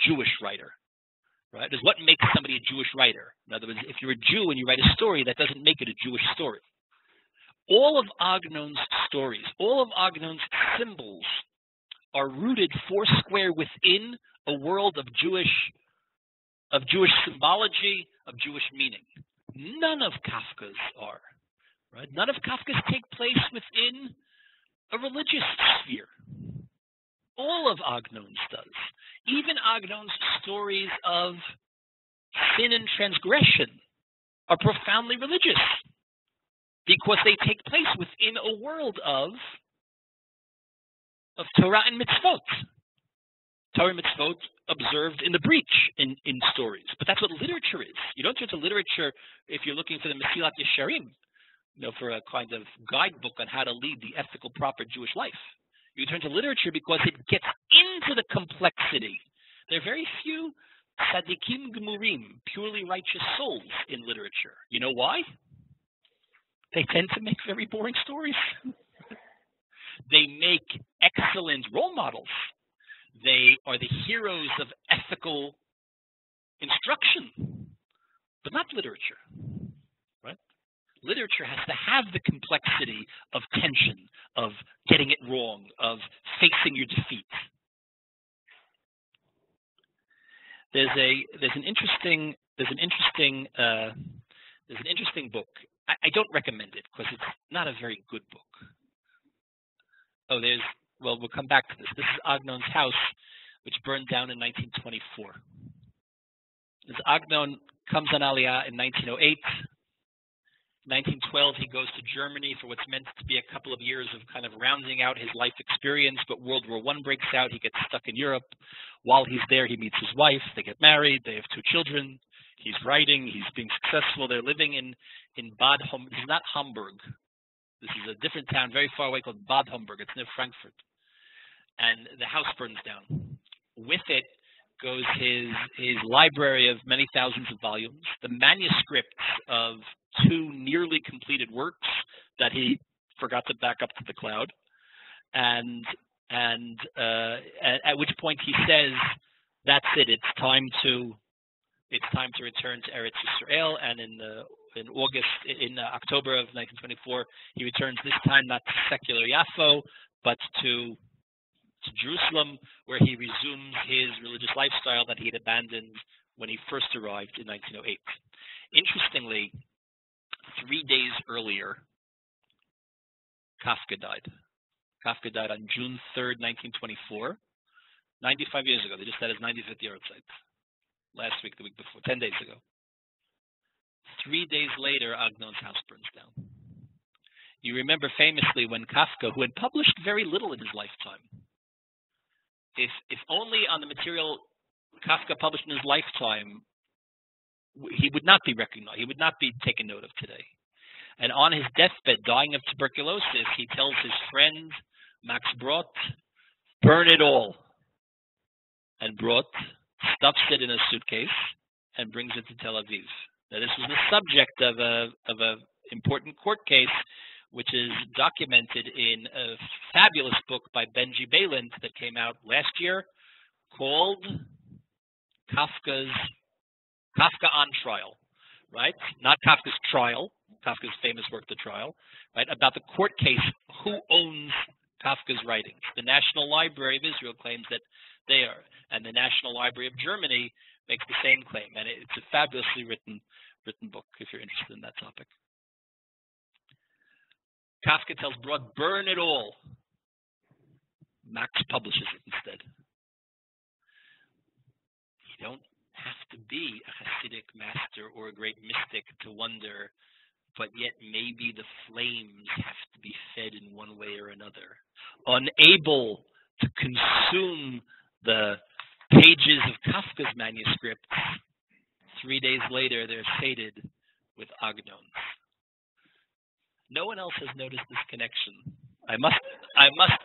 Jewish writer. Right? Is what makes somebody a Jewish writer. In other words, if you're a Jew and you write a story, that doesn't make it a Jewish story. All of Agnon's stories, all of Agnon's symbols are rooted foursquare within a world of Jewish symbology, of Jewish meaning. None of Kafka's are. Right? None of Kafka's take place within a religious sphere. All of Agnon's does. Even Agnon's stories of sin and transgression are profoundly religious because they take place within a world of Torah and mitzvot. Torah and mitzvot observed in the breach in stories. But that's what literature is. You don't turn to literature if you're looking for the Mesilat Yesharim, for a kind of guidebook on how to lead the ethical, proper Jewish life. You turn to literature because it gets into the complexity. There are very few tzadikim gemurim, purely righteous souls in literature. You know why? They tend to make very boring stories. They make excellent role models. They are the heroes of ethical instruction, but not literature, right? Literature has to have the complexity of tension, of getting it wrong, of facing your defeat. There's an interesting book. I don't recommend it because it's not a very good book. We'll come back to this. This is Agnon's house, which burned down in 1924. As Agnon comes on Aliyah in 1908. 1912, he goes to Germany for what's meant to be a couple of years of kind of rounding out his life experience, but World War I breaks out. He gets stuck in Europe. While he's there, he meets his wife. They get married. They have 2 children. He's writing. He's being successful. They're living in Bad Homburg. This is not Hamburg. This is a different town very far away called Bad Homburg. It's near Frankfurt. And the house burns down. With it goes his library of many thousands of volumes, the manuscripts of 2 nearly completed works that he forgot to back up to the cloud, and at which point he says, "That's it. It's time to return to Eretz Yisrael." And in October of 1924, he returns. This time not to secular Yafo, but to Jerusalem, where he resumes his religious lifestyle that he had abandoned when he first arrived in 1908. Interestingly, 3 days earlier, Kafka died. Kafka died on June 3rd, 1924, 95 years ago. They just had his 95th year outside. Last week, the week before, 10 days ago. 3 days later, Agnon's house burns down. You remember famously when Kafka, who had published very little in his lifetime, if only on the material Kafka published in his lifetime, he would not be recognized. He would not be taken note of today. And on his deathbed, dying of tuberculosis, he tells his friend, Max Brott, burn it all. And Brott stuffs it in a suitcase and brings it to Tel Aviv. Now, this was the subject of a important court case, which is documented in a fabulous book by Benji Balint that came out last year called Kafka on Trial, right? Not Kafka's Trial, Kafka's famous work, The Trial, right? About the court case, who owns Kafka's writings. The National Library of Israel claims that they are, and the National Library of Germany makes the same claim, and it's a fabulously written book if you're interested in that topic. Kafka tells Brod, burn it all. Max publishes it instead. You don't have to be a hasidic master or a great mystic to wonder, but yet maybe the flames have to be fed in one way or another. Unable to consume the pages of Kafka's manuscripts, 3 days later they're sated with Agnons. No one else has noticed this connection. I must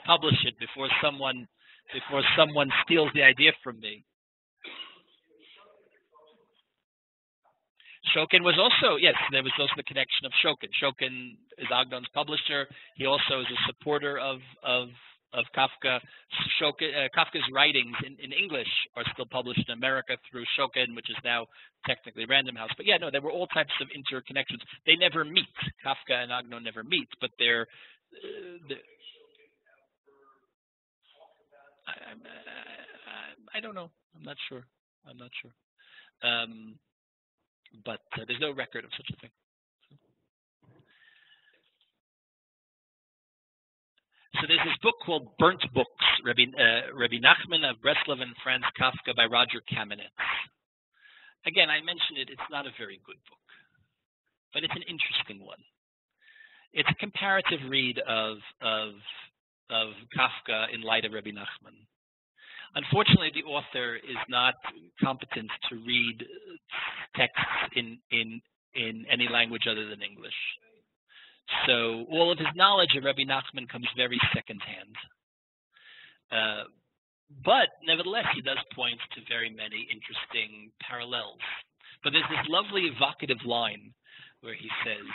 publish it before someone steals the idea from me. Shokin was also, yes, there was also the connection of Shokin. Shokin is Agnon's publisher. He also is a supporter of Kafka. Kafka's writings in English are still published in America through Shokin, which is now technically Random House. But yeah, no, there were all types of interconnections. They never meet. Kafka and Agnon never meet, but they're I don't know. I'm not sure. But there's no record of such a thing. So there's this book called Burnt Books, Rebbe Nachman of Breslov and Franz Kafka by Roger Kamenetz. Again, I mentioned it. It's not a very good book, but it's an interesting one. It's a comparative read of Kafka in light of Rebbe Nachman. Unfortunately, the author is not competent to read texts in any language other than English. So all of his knowledge of Rebbe Nachman comes very secondhand. But nevertheless, he does point to very many interesting parallels. But there's this lovely evocative line where he says,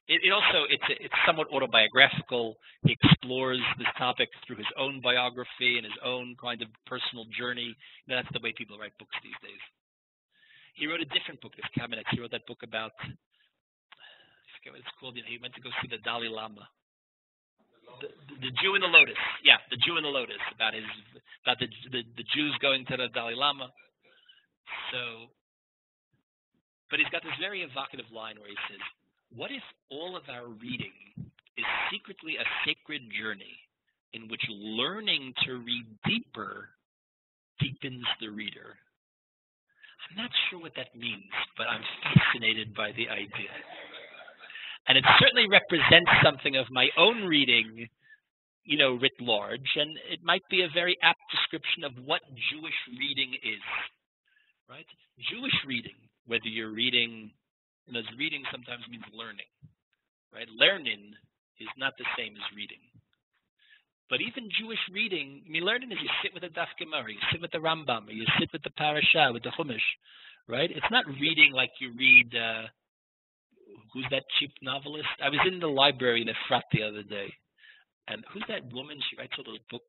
it's somewhat autobiographical. He explores this topic through his own biography and his own kind of personal journey. That's the way people write books these days. He wrote a different book, this Cabinet. He wrote that book about, I forget what it's called. He went to go see the Dalai Lama. The Jew in the Lotus. Yeah, the Jew in the Lotus, about the Jews going to the Dalai Lama. But he's got this very evocative line where he says, what if all of our reading is secretly a sacred journey in which learning to read deeper deepens the reader? I'm not sure what that means, but I'm fascinated by the idea. And it certainly represents something of my own reading, writ large, and it might be a very apt description of what Jewish reading is, right? Jewish reading, whether you're reading, because reading sometimes means learning, right? Learning is not the same as reading. But even Jewish reading, learning is you sit with the Daf Gemara, you sit with the Rambam, or you sit with the Parashah, with the Chumash, right? It's not reading like you read, who's that cheap novelist? I was in the library in Efrat the other day, and who's that woman? She writes all those books.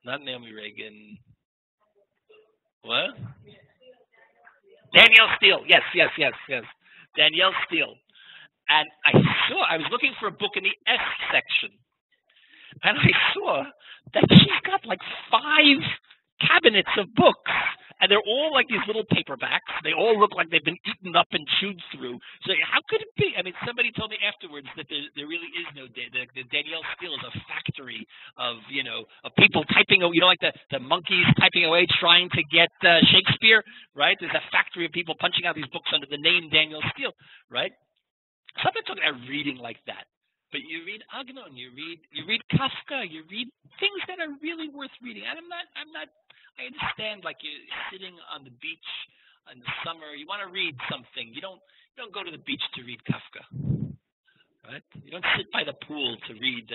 Not Naomi Reagan. What? Danielle Steele. Yes. Danielle Steele. And I was looking for a book in the S section. And I saw that she's got like 5 cabinets of books. And they're all like these little paperbacks. They all look like they've been eaten up and chewed through. So how could it be? Somebody told me afterwards that there really is no the Danielle Steele is a factory of people typing, like the monkeys typing away trying to get Shakespeare, right? There's a factory of people punching out these books under the name Danielle Steele, right? So I'm not talking about reading like that. But you read Agnon, you read Kafka, you read things that are really worth reading. And I understand, like you're sitting on the beach in the summer, you want to read something. You don't go to the beach to read Kafka, right? You don't sit by the pool to read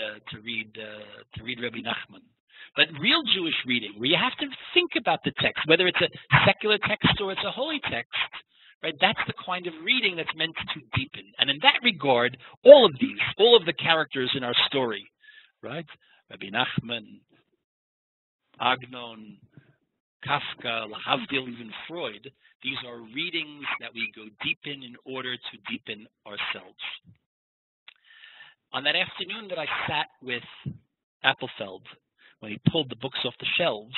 Rebbe Nachman. But real Jewish reading, where you have to think about the text, whether it's a secular text or it's a holy text, right? That's the kind of reading that's meant to deepen. And in that regard, all of the characters in our story, right? Rebbe Nachman, Agnon, Kafka, Lahavdil, even Freud, these are readings that we go deep in order to deepen ourselves. On that afternoon that I sat with Appelfeld, when he pulled the books off the shelves,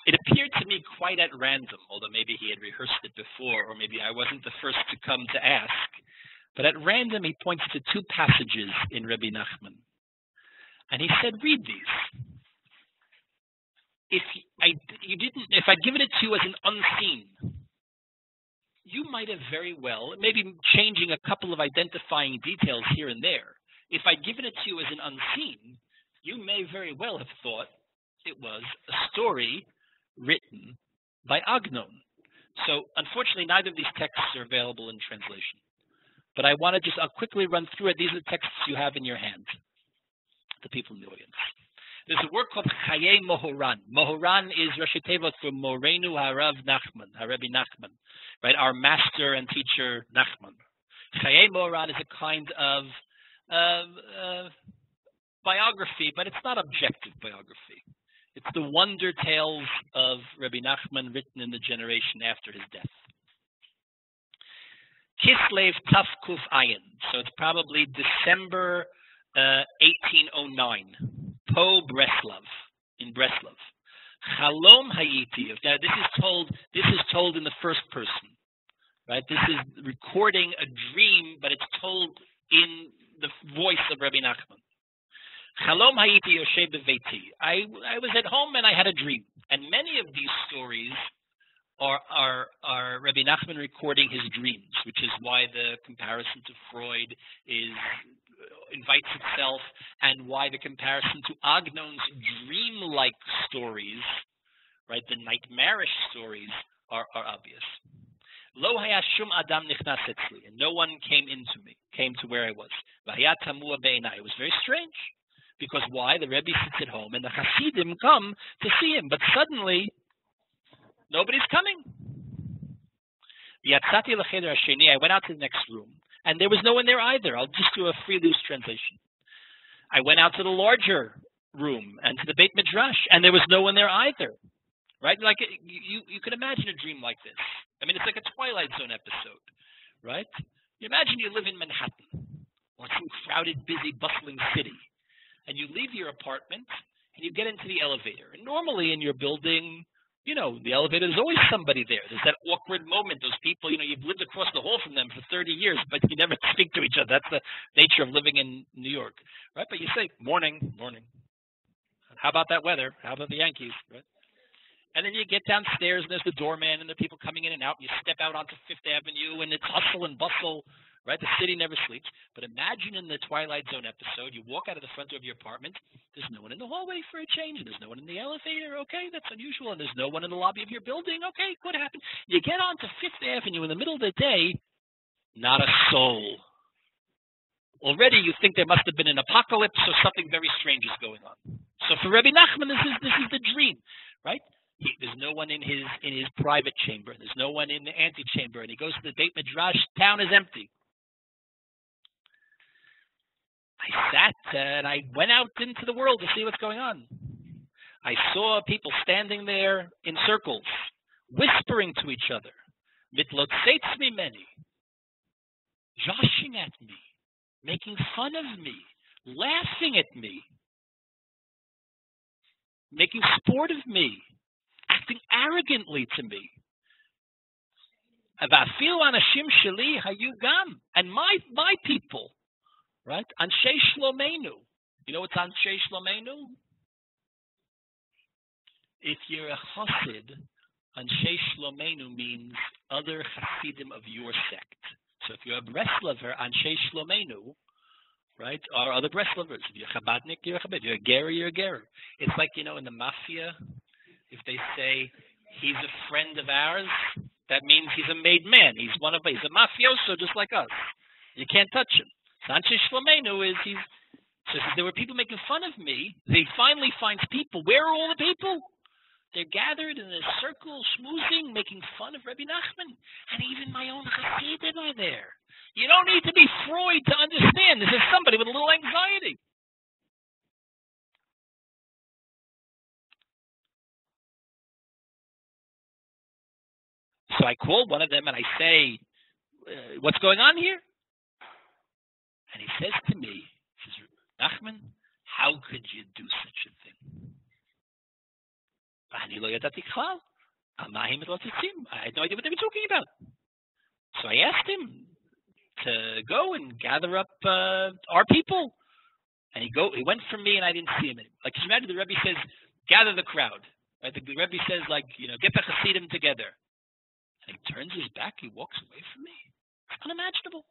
it appeared to me quite at random, although maybe he had rehearsed it before, or maybe I wasn't the first to come to ask. But at random, he points to 2 passages in Rebbe Nachman. And he said, read these. If I'd given it to you as an unseen, you might have very well, maybe changing a couple of identifying details here and there. If I'd given it to you as an unseen, you may very well have thought it was a story written by Agnon. So unfortunately, neither of these texts are available in translation. But I'll quickly run through it. These are the texts you have in your hand, the people in the audience. There's a work called Chaye Mohoran. Mohoran is Rashi Tevot for Morenu Harav Nachman, Rebbe Nachman, right? Our master and teacher Nachman. Chaye Mohoran is a kind of biography, but it's not objective biography. It's the wonder tales of Rebbe Nachman written in the generation after his death. Kislev Taf Kuf Ayin. So it's probably December 1809. Po Breslov, in Breslov. Chalom Hayiti. Now this is told in the first person, right? This is recording a dream, but it's told in the voice of Rebbe Nachman. Chalom Hayiti Yoshe Beveiti. I was at home and I had a dream. And many of these stories are Rebbe Nachman recording his dreams, which is why the comparison to Freud invites itself, and why the comparison to Agnon's dream-like stories, right, the nightmarish stories, are obvious. Lo haya shum adam nichnas etzli, and no one came to where I was. V'haya tamua be'enai. It was very strange. Because why? The Rebbe sits at home and the Hasidim come to see him. But suddenly, nobody's coming. I went out to the next room, and there was no one there either. I'll just do a free loose translation. I went out to the larger room and to the Beit Midrash, and there was no one there either. Right? Like you could imagine a dream like this. I mean, it's like a Twilight Zone episode, right? You imagine you live in Manhattan or some crowded, busy, bustling city, and you leave your apartment and you get into the elevator. And normally in your building, you know, the elevator, there's always somebody there. There's that awkward moment. Those people, you know, you've lived across the hall from them for 30 years, but you never speak to each other. That's the nature of living in New York, right? But you say, morning, morning. How about that weather? How about the Yankees, right? And then you get downstairs, and there's the doorman, and there are people coming in and out, and you step out onto Fifth Avenue, and it's hustle and bustle, right? The city never sleeps. But imagine in the Twilight Zone episode, you walk out of the front door of your apartment, there's no one in the hallway for a change, and there's no one in the elevator, okay, that's unusual, and there's no one in the lobby of your building, okay, what happened? You get onto Fifth Avenue in the middle of the day, not a soul. Already you think there must have been an apocalypse or something very strange is going on. So for Rebbe Nachman, this is the dream, right? There's no one in his private chamber. There's no one in the antechamber. And he goes to the Beit Midrash. Town is empty. I sat and I went out into the world to see what's going on. I saw people standing there in circles, whispering to each other. Mitlotzeitz mimeni, joshing at me, making fun of me, laughing at me, making sport of me, acting arrogantly to me. And my people, right? Anshe Shlomenu. You know what's Anshe Shlomenu? If you're a Hasid, Anshe Shlomenu means other Hasidim of your sect. So if you're a Breslover, Anshe Shlomenu, right, or other Breslovers. If you're Chabadnik, you're a Chabad. If you're a Gerer, you're a Gerer. It's like, you know, in the mafia, if they say he's a friend of ours, that means he's a made man. He's a mafioso just like us. You can't touch him. Anshe Shlomenu is so there were people making fun of me. They finally finds people. Where are all the people? They're gathered in a circle, schmoozing, making fun of Rebbe Nachman. And even my own Hasidim are there. You don't need to be Freud to understand. This is somebody with a little anxiety. So I called one of them and I say, what's going on here? And he says to me, Nachman, how could you do such a thing? I had no idea what they were talking about. So I asked him to go and gather up our people. And he went from me and I didn't see him anymore. Like, imagine the Rebbe says, gather the crowd. Right? The Rebbe says, like, you know, get the Hasidim together. And he turns his back, he walks away from me. It's unimaginable.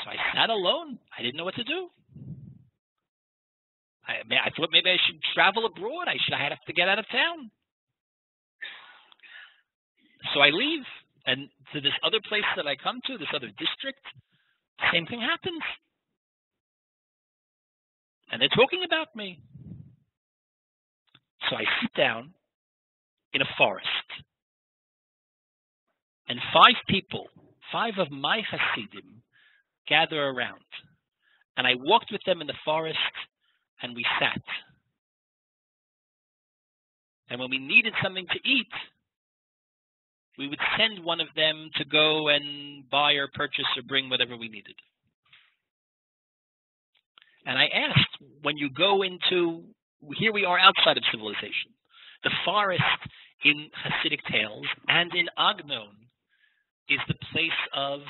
So I sat alone. I didn't know what to do. I thought maybe I should travel abroad. I have to get out of town. So I leave. And to this other place that I come to, this other district, same thing happens. And they're talking about me. So I sit down in a forest. And 5 people, 5 of my Hasidim, gather around. And I walked with them in the forest, and we sat. And when we needed something to eat, we would send one of them to go and buy or purchase or bring whatever we needed. And I asked, when you go into, here we are outside of civilization, the forest in Hasidic tales and in Agnon is the place of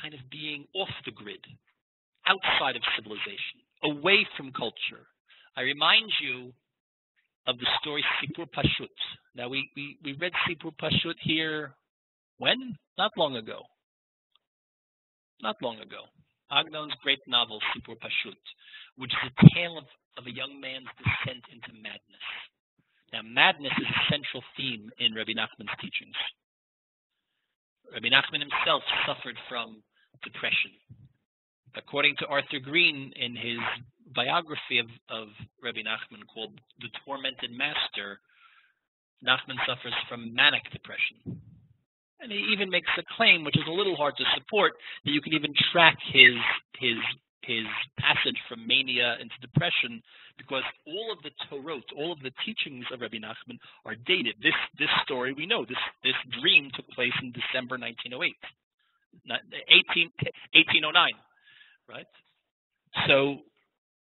kind of being off the grid, outside of civilization, away from culture. I remind you of the story Sipur Pashut. Now, we read Sipur Pashut here, when? Not long ago. Not long ago. Agnon's great novel, Sipur Pashut, which is a tale of a young man's descent into madness. Now, madness is a central theme in Rebbe Nachman's teachings. Rebbe Nachman himself suffered from depression. According to Arthur Green in his biography of Rebbe Nachman called The Tormented Master, Nachman suffers from manic depression. And he even makes a claim, which is a little hard to support, that you can even track his passage from mania into depression, because all of the Torot, all of the teachings of Rebbe Nachman are dated. This story, we know, this dream took place in December 1908, 1809, right? So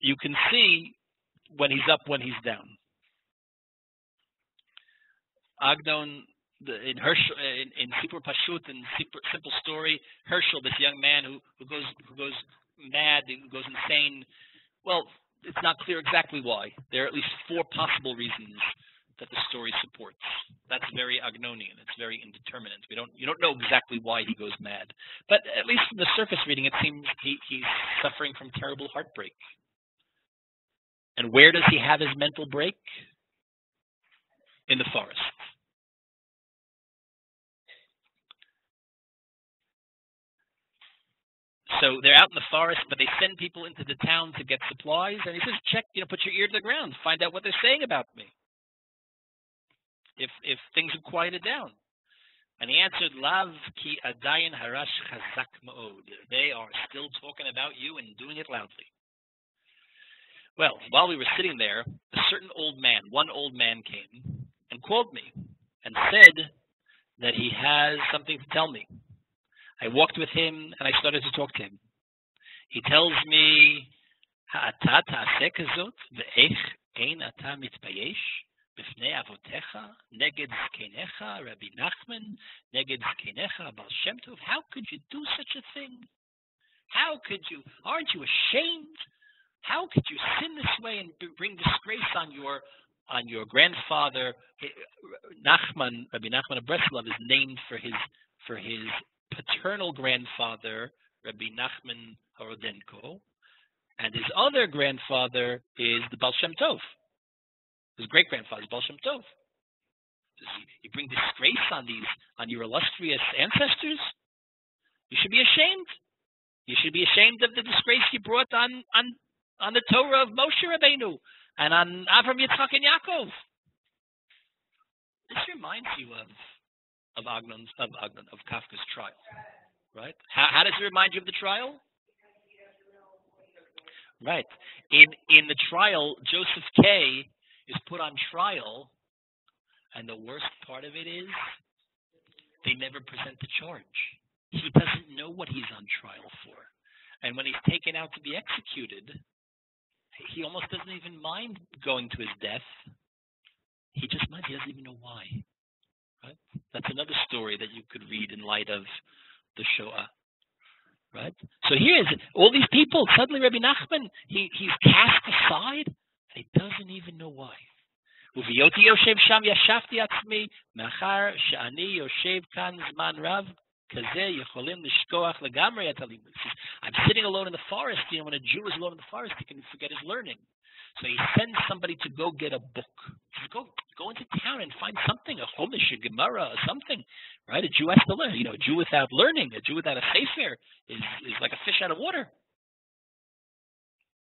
you can see when he's up, when he's down. Agnon, in Herschel, in Sipur Pashut, in Simple Story, Herschel, this young man who goes mad, who goes insane. Well, it's not clear exactly why. There are at least 4 possible reasons that the story supports. That's very Agnonian. It's very indeterminate. You don't know exactly why he goes mad, but at least from the surface reading, it seems he's suffering from terrible heartbreak. And where does he have his mental break? In the forest. So they're out in the forest, but they send people into the town to get supplies. And he says, check, put your ear to the ground, find out what they're saying about me. If things have quieted down. And he answered, Lav ki adayin harash chazak ma'od. They are still talking about you and doing it loudly. Well, while we were sitting there, one old man came and called me and said that he has something to tell me. I walked with him and I started to talk to him. He tells me, Ha'ata ta'aseh kazot ve'ech ein ata mitbayesh b'fnei avotecha neged zkenecha Rabbi Nachman neged zkenecha Baal Shem Tov. How could you do such a thing? How could you? Aren't you ashamed? How could you sin this way and bring disgrace on your grandfather? Nachman, Rebbe Nachman of Breslov, is named for his paternal grandfather, Rabbi Nachman Horodenko, and his other grandfather is the Baal Shem Tov. His great grandfather is Baal Shem Tov. You bring disgrace on your illustrious ancestors? You should be ashamed. You should be ashamed of the disgrace you brought on the Torah of Moshe Rabbeinu and on Avram, Yitzchak, and Yaakov. This reminds you of Kafka's trial, right? How does it remind you of the trial? Right. In the trial, Joseph K. is put on trial, and the worst part of it is they never present the charge. He doesn't know what he's on trial for. And when he's taken out to be executed, he almost doesn't even mind going to his death. He just minds. He doesn't even know why. Right? That's another story that you could read in light of the Shoah. Right? So here's all these people. Suddenly Rebbe Nachman, he's cast aside, and he doesn't even know why. Uviyoti yoshev sham yashafti atzmi machar she'ani yoshev kan zman rav kazeh yecholim lishkoach legamrei et halimud. I'm sitting alone in the forest. When a Jew is alone in the forest, he can forget his learning. So he sends somebody to go get a book. He says, go into town and find something, a Chumash, a Gemara, or something, right? A Jew has to learn. A Jew without learning, a Jew without a sefer is like a fish out of water.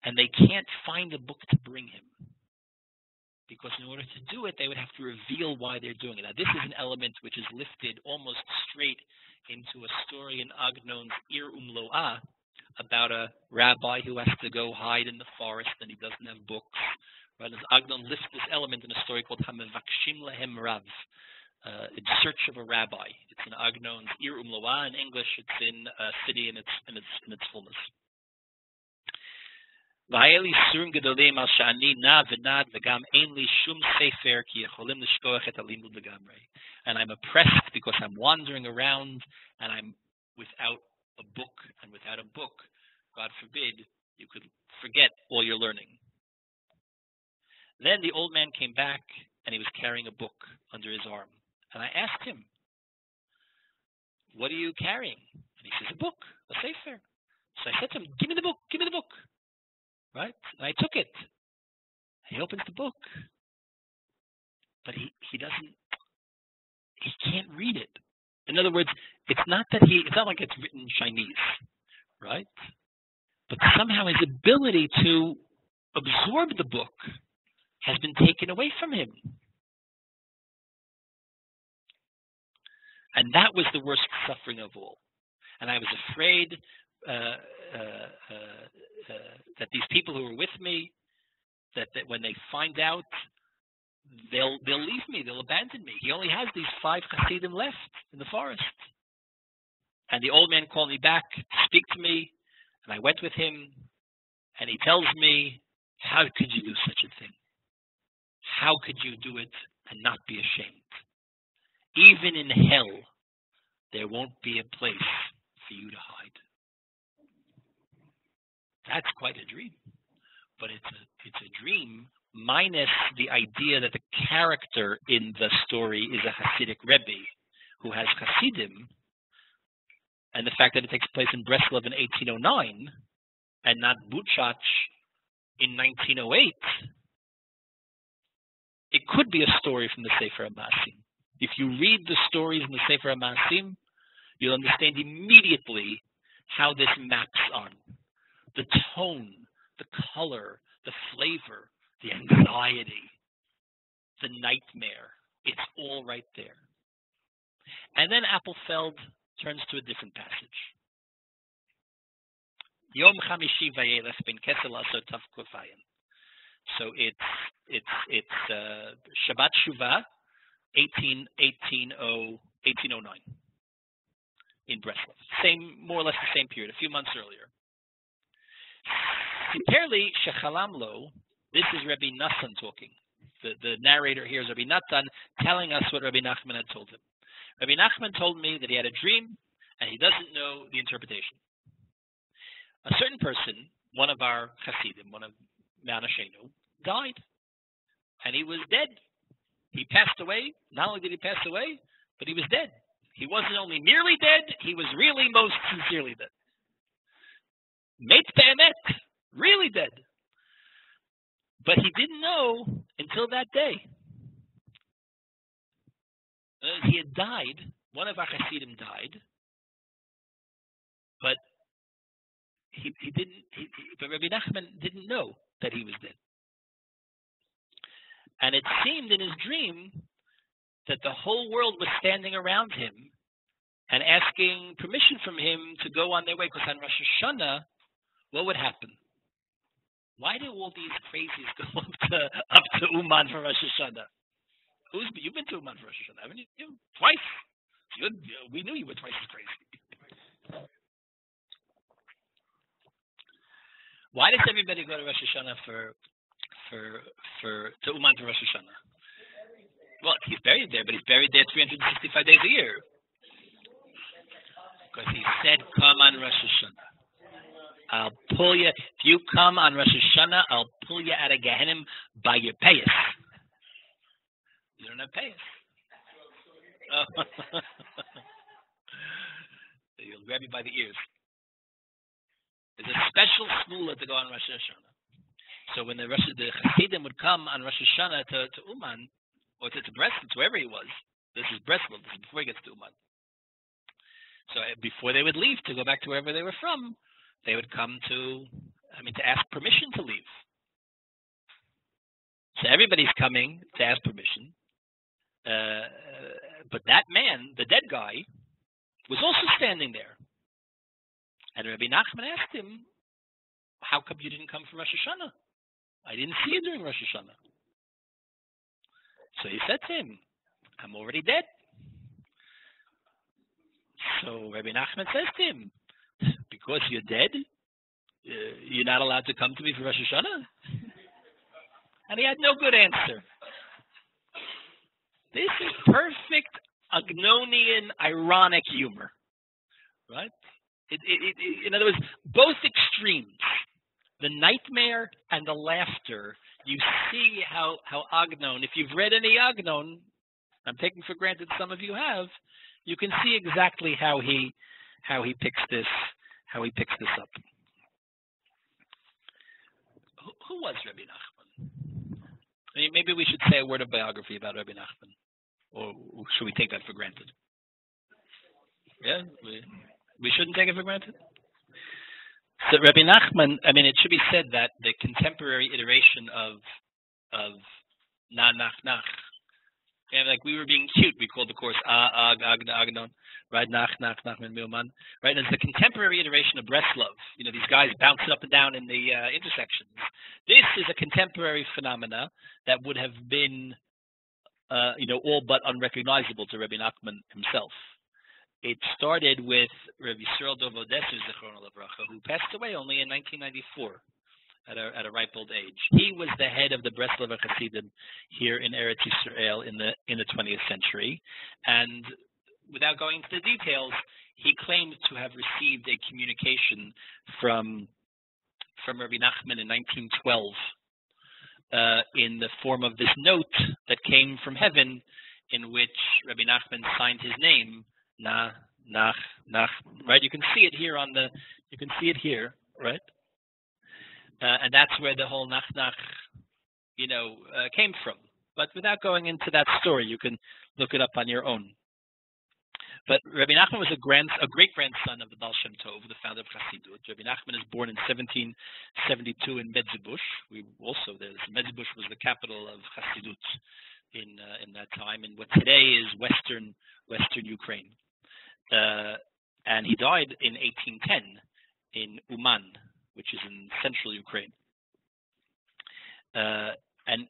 And they can't find a book to bring him. Because in order to do it, they would have to reveal why they're doing it. Now, this is an element which is lifted almost straight into a story in Agnon's Ir Umlo'ah, about a rabbi who has to go hide in the forest and he doesn't have books. Right? As Agnon lifts this element in a story called Hamevakshim Lehem Rav, in search of a rabbi. It's in Agnon's Ir Umlo'ah. In English, it's in a city in its fullness. And I'm oppressed because I'm wandering around and I'm without a book, and without a book, God forbid, you could forget all your learning. Then the old man came back, and he was carrying a book under his arm. And I asked him, what are you carrying? And he says, a book, a sefer. So I said to him, give me the book, give me the book. Right? And I took it. He opens the book. But he can't read it. In other words, it's not like it's written in Chinese, right? But somehow his ability to absorb the book has been taken away from him. And that was the worst suffering of all. And I was afraid that these people who were with me, that when they find out, they'll leave me, they'll abandon me. He only has these 5 Hasidim left in the forest. And the old man called me back to speak to me, and I went with him, and he tells me, how could you do such a thing? How could you do it and not be ashamed? Even in hell, there won't be a place for you to hide. That's quite a dream. But it's a dream minus the idea that the character in the story is a Hasidic Rebbe who has Hasidim, and the fact that it takes place in Breslov in 1809 and not Buchach in 1908. It could be a story from the Sefer HaMaasim. If you read the stories in the Sefer HaMaasim, you'll understand immediately how this maps on. The tone, the color, the flavor, the anxiety, the nightmare. It's all right there. And then Appelfeld turns to a different passage. Yom Chamishi Vayelech ben Kesel Aso Tav Kufayim. So it's Shabbat Shuvah, 1809 in Breslov. More or less the same period, a few months earlier. Siperli Shechalamlo. This is Rebbe Nachman talking. The narrator here is Rebbe Nachman telling us what Rebbe Nachman had told him. Rebbe Nachman told me that he had a dream and he doesn't know the interpretation. A certain person, one of our Hasidim, one of Manashenu, died. And he was dead. He passed away. Not only did he pass away, but he was dead. He wasn't only merely dead, he was really most sincerely dead. Meit be'emet, really dead. But he didn't know until that day. He had died. One of our Hasidim died. But but Rebbe Nachman didn't know that he was dead. And it seemed in his dream that the whole world was standing around him and asking permission from him to go on their way. Because on Rosh Hashanah, what would happen? Why do all these crazies go up to Uman for Rosh Hashanah? You've been to Uman for Rosh Hashanah, haven't you? Twice. We knew you were twice as crazy. Why does everybody go to Rosh Hashanah to Uman for Rosh Hashanah? Well, he's buried there, but he's buried there 365 days a year. Because he said, come on Rosh Hashanah. I'll pull you. If you come on Rosh Hashanah, I'll pull you out of Gehenna by your payas. You don't have payas. Oh. He'll grab you by the ears. There's a special smula to go on Rosh Hashanah. So when the Hasidim would come on Rosh Hashanah to Uman, or to Breslov, to wherever he was, this is Breslov, this is before he gets to Uman. So before they would leave to go back to wherever they were from, they would come to ask permission to leave. So everybody's coming to ask permission. But that man, the dead guy, was also standing there. And Rebbe Nachman asked him, how come you didn't come for Rosh Hashanah? I didn't see you during Rosh Hashanah. So he said to him, I'm already dead. So Rebbe Nachman says to him, because you're dead, you're not allowed to come to me for Rosh Hashanah? And he had no good answer. This is perfect Agnonian ironic humor, right? In other words, both extremes, the nightmare and the laughter, you see how Agnon, if you've read any Agnon, I'm taking for granted some of you have, you can see exactly how he picks this up. Who was Rebbe Nachman? I mean, maybe we should say a word of biography about Rebbe Nachman, or should we take that for granted? Yeah, we shouldn't take it for granted. So Rebbe Nachman, I mean, it should be said that the contemporary iteration of Na Nach Nach, and like we were being cute, we called the course A-Ag-Agn-Agn-Agnon, right? Nach Nach Nachman Milman, right? And it's the contemporary iteration of Breslov. You know, these guys bouncing up and down in the intersections. This is a contemporary phenomena that would have been, all but unrecognizable to Rebbe Nachman himself. It started with Rabbi Yisrael Dov Odesser, Zichrono Livracha, who passed away only in 1994 at a ripe old age. He was the head of the Breslover Hasidim here in Eretz Yisrael in the 20th century, and without going into the details, he claimed to have received a communication from Rabbi Nachman in 1912 in the form of this note that came from heaven, in which Rabbi Nachman signed his name. Na, nach, nach, right? You can see it here right? And that's where the whole nach, nach, came from. But without going into that story, you can look it up on your own. But Rebbe Nachman was a great-grandson of the Baal Shem Tov, the founder of Chassidut. Rebbe Nachman is born in 1772 in Medzebush. Medzebush was the capital of Chassidut in that time, in what today is Western Ukraine. And he died in 1810 in Uman, which is in central Ukraine. And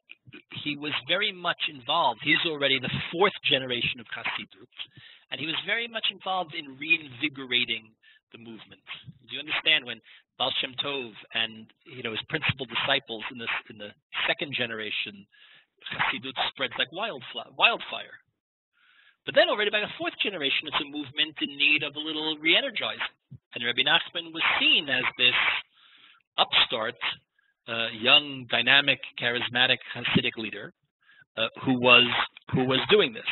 he was very much involved. He's already the fourth generation of Chassidut, and he was very much involved in reinvigorating the movement. Do you understand when Baal Shem Tov and his principal disciples in the second generation, Chassidut spreads like wildfire. But then already by the fourth generation, it's a movement in need of a little re-energizing. And Rebbe Nachman was seen as this upstart, young, dynamic, charismatic Hasidic leader who was doing this.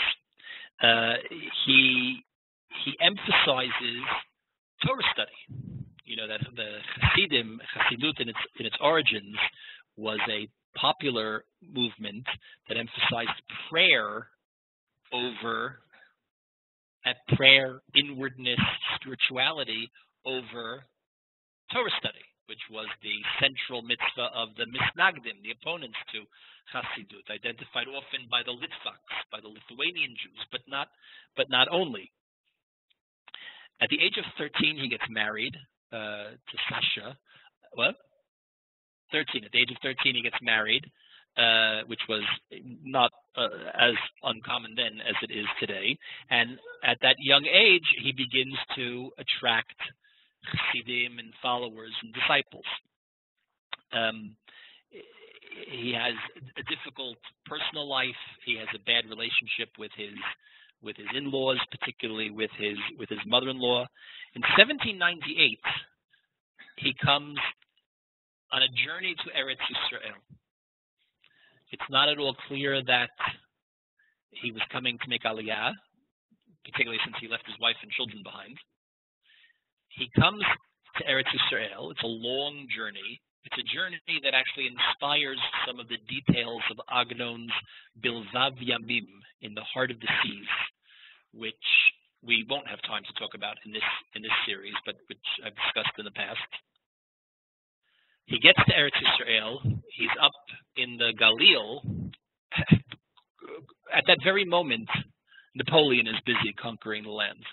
He emphasizes Torah study. That the Hasidut in its origins was a popular movement that emphasized prayer, inwardness, spirituality over Torah study, which was the central mitzvah of the misnagdim, the opponents to Chassidut, identified often by the Litvaks, by the Lithuanian Jews, but not only. At the age of 13, he gets married to Sasha. What? 13. At the age of 13, he gets married, which was not as uncommon then as it is today. And at that young age, he begins to attract Chassidim and followers and disciples. He has a difficult personal life. He has a bad relationship with his in-laws, particularly with his mother-in-law. In 1798, he comes on a journey to Eretz Yisrael. It's not at all clear that he was coming to make Aliyah, particularly since he left his wife and children behind. He comes to Eretz Yisrael. It's a long journey. It's a journey that actually inspires some of the details of Agnon's Bilvav Yamim, in the heart of the seas, which we won't have time to talk about in this series, but which I've discussed in the past. He gets to Eretz Yisrael. He's up in the Galil. At that very moment, Napoleon is busy conquering the land.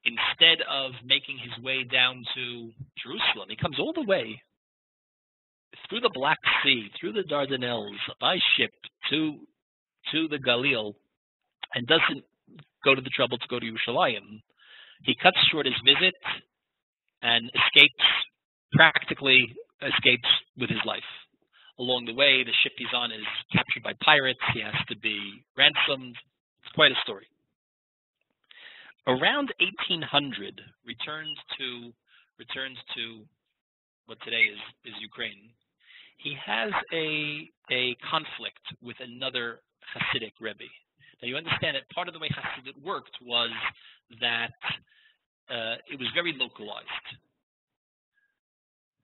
Instead of making his way down to Jerusalem, he comes all the way through the Black Sea, through the Dardanelles, by ship to the Galil, and doesn't go to the trouble to go to Yerushalayim. He cuts short his visit and practically escapes with his life. Along the way, the ship he's on is captured by pirates. He has to be ransomed. It's quite a story. Around 1800, returns to what today is Ukraine. He has a conflict with another Hasidic Rebbe. Now you understand that part of the way Hasidut worked was that it was very localized.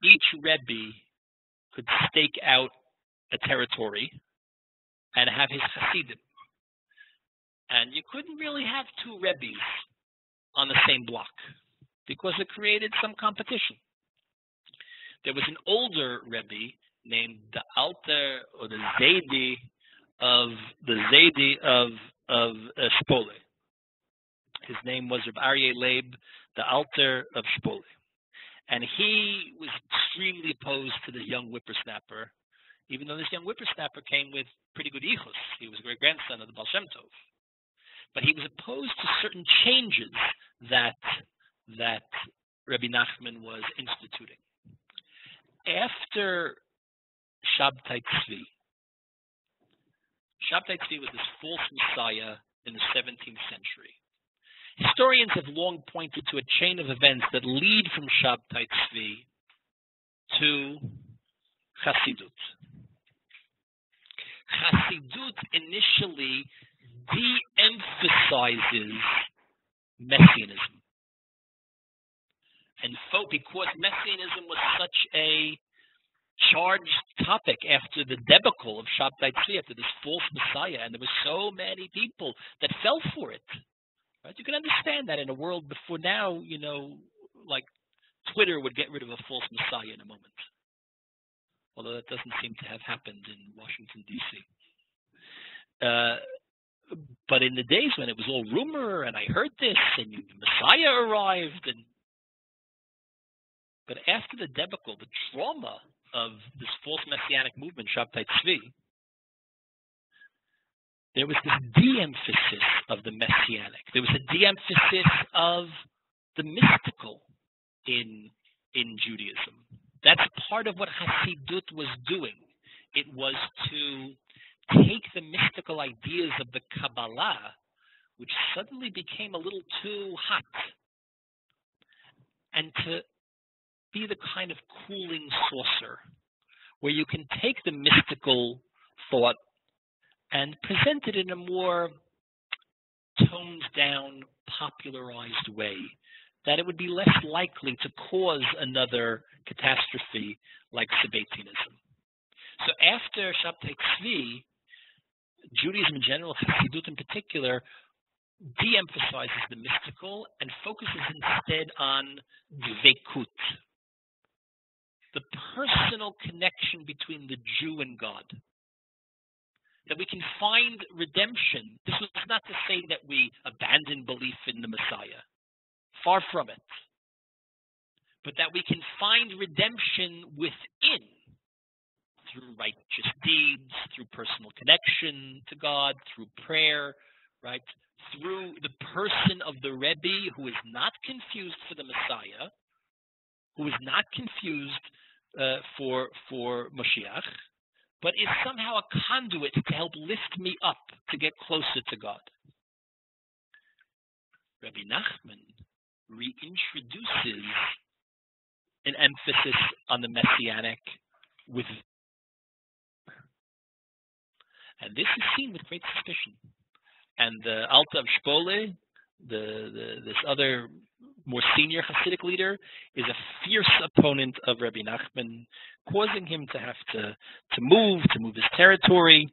Each Rebbe could stake out a territory and have his Hasidim. And you couldn't really have two Rebbes on the same block. because it created some competition. There was an older Rebbe named the Alter or the Zaydi of Spole. His name was Reb Aryeh Leib, the Alter of Spole. And he was extremely opposed to the young whippersnapper, even though this young whippersnapper came with pretty good ichus. He was a great-grandson of the Baal Shem Tov. But he was opposed to certain changes that Rebbe Nachman was instituting. After Shabtai Tzvi was this false messiah in the 17th century. Historians have long pointed to a chain of events that lead from Shabtai Tzvi to Hasidut. Hasidut initially de-emphasizes Messianism. And because Messianism was such a charged topic after the debacle of Shabtai Tzvi, after this false messiah, and there were so many people that fell for it. Right? You can understand that in a world before now, like Twitter would get rid of a false messiah in a moment. Although that doesn't seem to have happened in Washington, D.C. But in the days when it was all rumor, and I heard this, and the Messiah arrived, but after the debacle, the trauma of this false messianic movement, Shabtai Tzvi, there was this de-emphasis of the messianic. There was a de-emphasis of the mystical in Judaism. That's part of what Hasidut was doing. It was to take the mystical ideas of the Kabbalah, which suddenly became a little too hot, and to be the kind of cooling saucer where you can take the mystical thought and present it in a more toned down, popularized way, that it would be less likely to cause another catastrophe like Sabbatianism. So after Shabtai Tzvi, Judaism in general, Hasidut in particular, de-emphasizes the mystical and focuses instead on dveikut, the personal connection between the Jew and God. That we can find redemption. This was not to say that we abandon belief in the Messiah. Far from it. But that we can find redemption within, through righteous deeds, through personal connection to God, through prayer, right? Through the person of the Rebbe who is not confused for the Messiah, who is not confused for Moshiach, but is somehow a conduit to help lift me up to get closer to God. Rebbe Nachman reintroduces an emphasis on the messianic with, and this is seen with great suspicion. And the Alta of Spole, this other more senior Hasidic leader, is a fierce opponent of Rebbe Nachman, causing him to have to move his territory.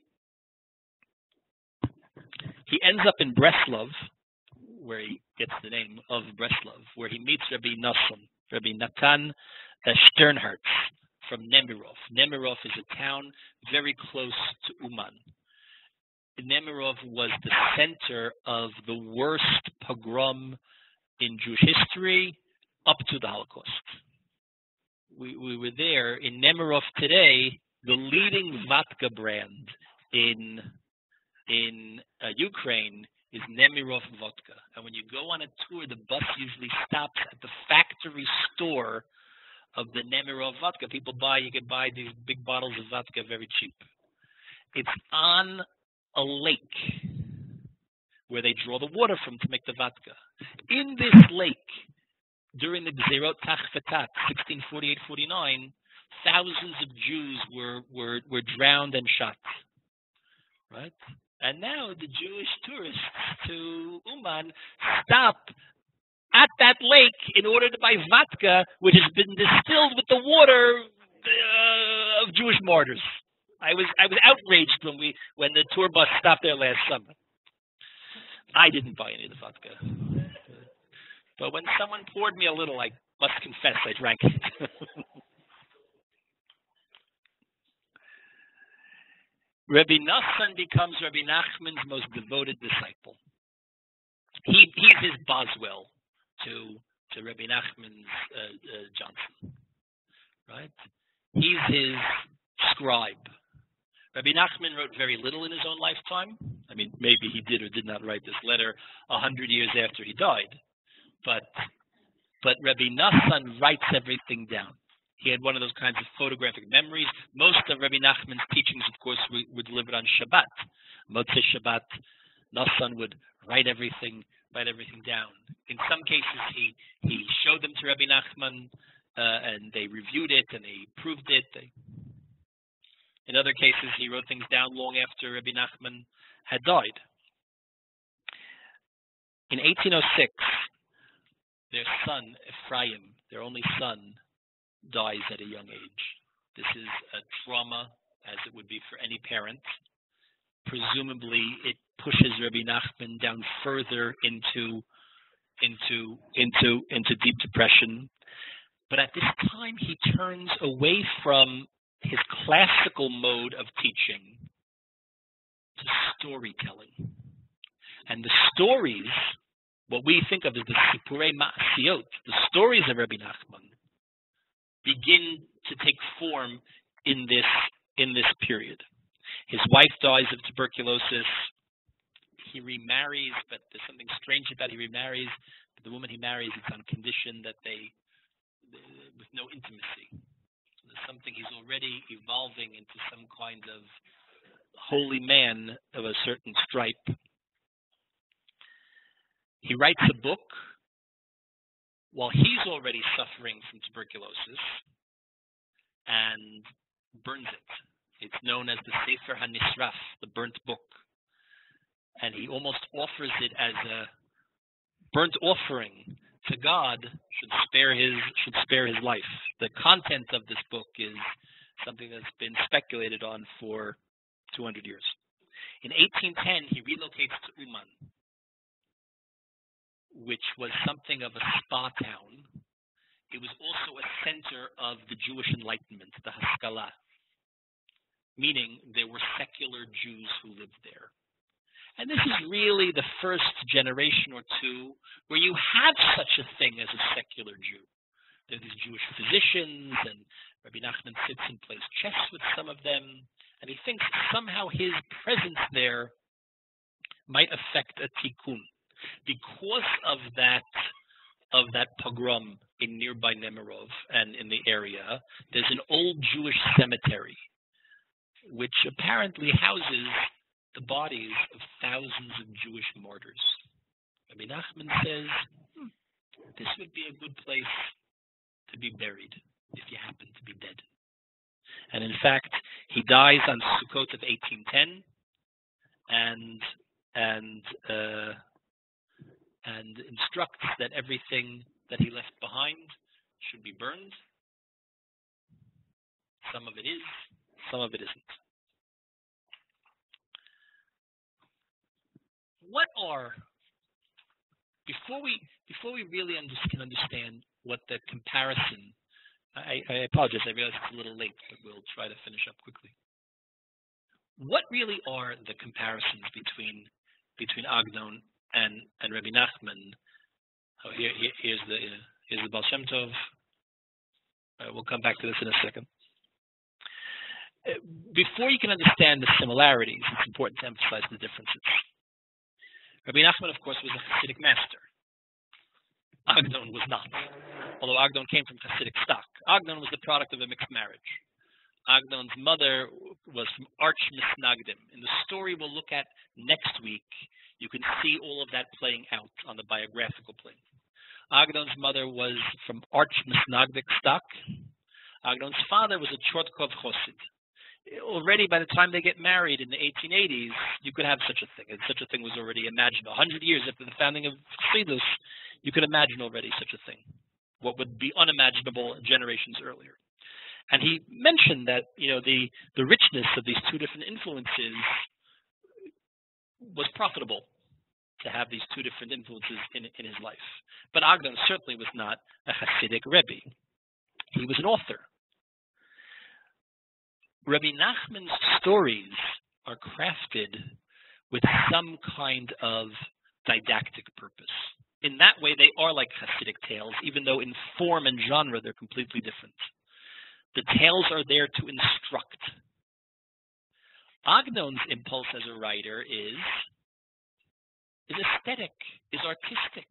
He ends up in Breslov, where he gets the name of Breslov, where he meets Rebbe Natan Sternhartz from Nemirov. Nemirov is a town very close to Uman. Nemirov was the center of the worst pogrom in Jewish history up to the Holocaust. We were there. In Nemirov today, the leading vodka brand in Ukraine is Nemirov vodka. And when you go on a tour, the bus usually stops at the factory store of the Nemirov vodka. You can buy these big bottles of vodka very cheap. It's on a lake where they draw the water from to make the vodka. In this lake, during the Gzerot Tach 1648-49, thousands of Jews were drowned and shot. Right? And now the Jewish tourists to Uman stop at that lake in order to buy vodka, which has been distilled with the water of Jewish martyrs. I was outraged when the tour bus stopped there last summer. I didn't buy any of the vodka. But when someone poured me a little, I must confess I drank it. Rebbe Nachman becomes Rebbe Nachman's most devoted disciple. He's his Boswell to Rebbe Nachman's Johnson, right? He's his scribe. Rebbe Nachman wrote very little in his own lifetime. I mean, maybe he did or did not write this letter 100 years after he died. But Rebbe Nachman writes everything down. He had one of those kinds of photographic memories. Most of Rebbe Nachman's teachings, of course, were delivered on Shabbat. Motzei Shabbat, Nachman would write everything down. In some cases, he showed them to Rebbe Nachman, and they reviewed it and they proved it. In other cases, he wrote things down long after Rebbe Nachman had died. In 1806, their son, Ephraim, their only son, dies at a young age. This is a trauma, as it would be for any parent. Presumably, it pushes Rebbe Nachman down further into deep depression. But at this time, he turns away from his classical mode of teaching to storytelling. And the stories, what we think of as the Sipurei Ma'asiyot, the stories of Rebbe Nachman, begin to take form in this period. His wife dies of tuberculosis. He remarries, but there's something strange about it. He remarries, but the woman he marries, it's on condition that with no intimacy. There's something, he's already evolving into some kind of holy man of a certain stripe. He writes a book while he's already suffering from tuberculosis and burns it. It's known as the Sefer HaNisraf, the burnt book. And he almost offers it as a burnt offering to God, should spare his life. The content of this book is something that's been speculated on for 200 years. In 1810, he relocates to Uman, which was something of a spa town. It was also a center of the Jewish Enlightenment, the Haskalah, meaning there were secular Jews who lived there. And this is really the first generation or two where you have such a thing as a secular Jew. There are these Jewish physicians, and Rabbi Nachman sits and plays chess with some of them, and he thinks somehow his presence there might affect a tikkun. Because of that pogrom in nearby Nemirov and in the area, there's an old Jewish cemetery which apparently houses the bodies of thousands of Jewish martyrs. Rabbi Nachman says, this would be a good place to be buried if you happen to be dead. And in fact, he dies on Sukkot of 1810, and instructs that everything that he left behind should be burned. Some of it is, some of it isn't. Before we really can understand what the comparison, I apologize, I realize it's a little late, but we'll try to finish up quickly. What really are the comparisons between Agnon and Rebbe Nachman? Oh, here's the Baal Shem Tov. We'll come back to this in a second. Before you can understand the similarities, it's important to emphasize the differences. Rebbe Nachman, of course, was a hasidic master. Agnon was not. Although Agnon came from hasidic stock. Agnon was the product of a mixed marriage. Agnon's mother was from arch misnagdim. In the story we'll look at next week, you can see all of that playing out on the biographical plane. Agnon's mother was from arch misnagdic stock. Agnon's father was a Chortkov Chosid. Already by the time they get married in the 1880s, you could have such a thing. And such a thing was already imagined. 100 years after the founding of Chassidus, you could imagine already such a thing. What would be unimaginable generations earlier. And he mentioned that, the richness of these two different influences was profitable. to have these two different influences in his life. But Agnon certainly was not a hasidic Rebbe. He was an author. Rebbe Nachman's stories are crafted with some kind of didactic purpose. In that way, they are like hasidic tales, even though in form and genre they're completely different. The tales are there to instruct. Agnon's impulse as a writer is aesthetic, is artistic.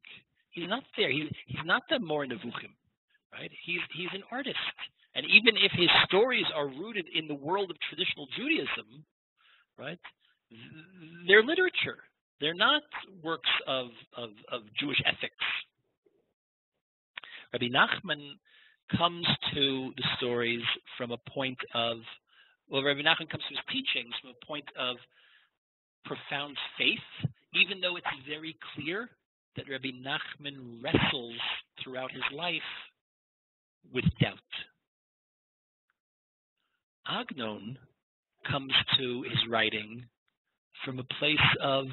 He's not there. He's not the Mor Nevuchim, right? He's an artist. And even if his stories are rooted in the world of traditional Judaism, right, they're literature. They're not works of Jewish ethics. Rabbi Nachman comes to the stories from a point of, Rabbi Nachman comes to his teachings from a point of profound faith, even though it's very clear that Rabbi Nachman wrestles throughout his life with doubt. Agnon comes to his writing from a place of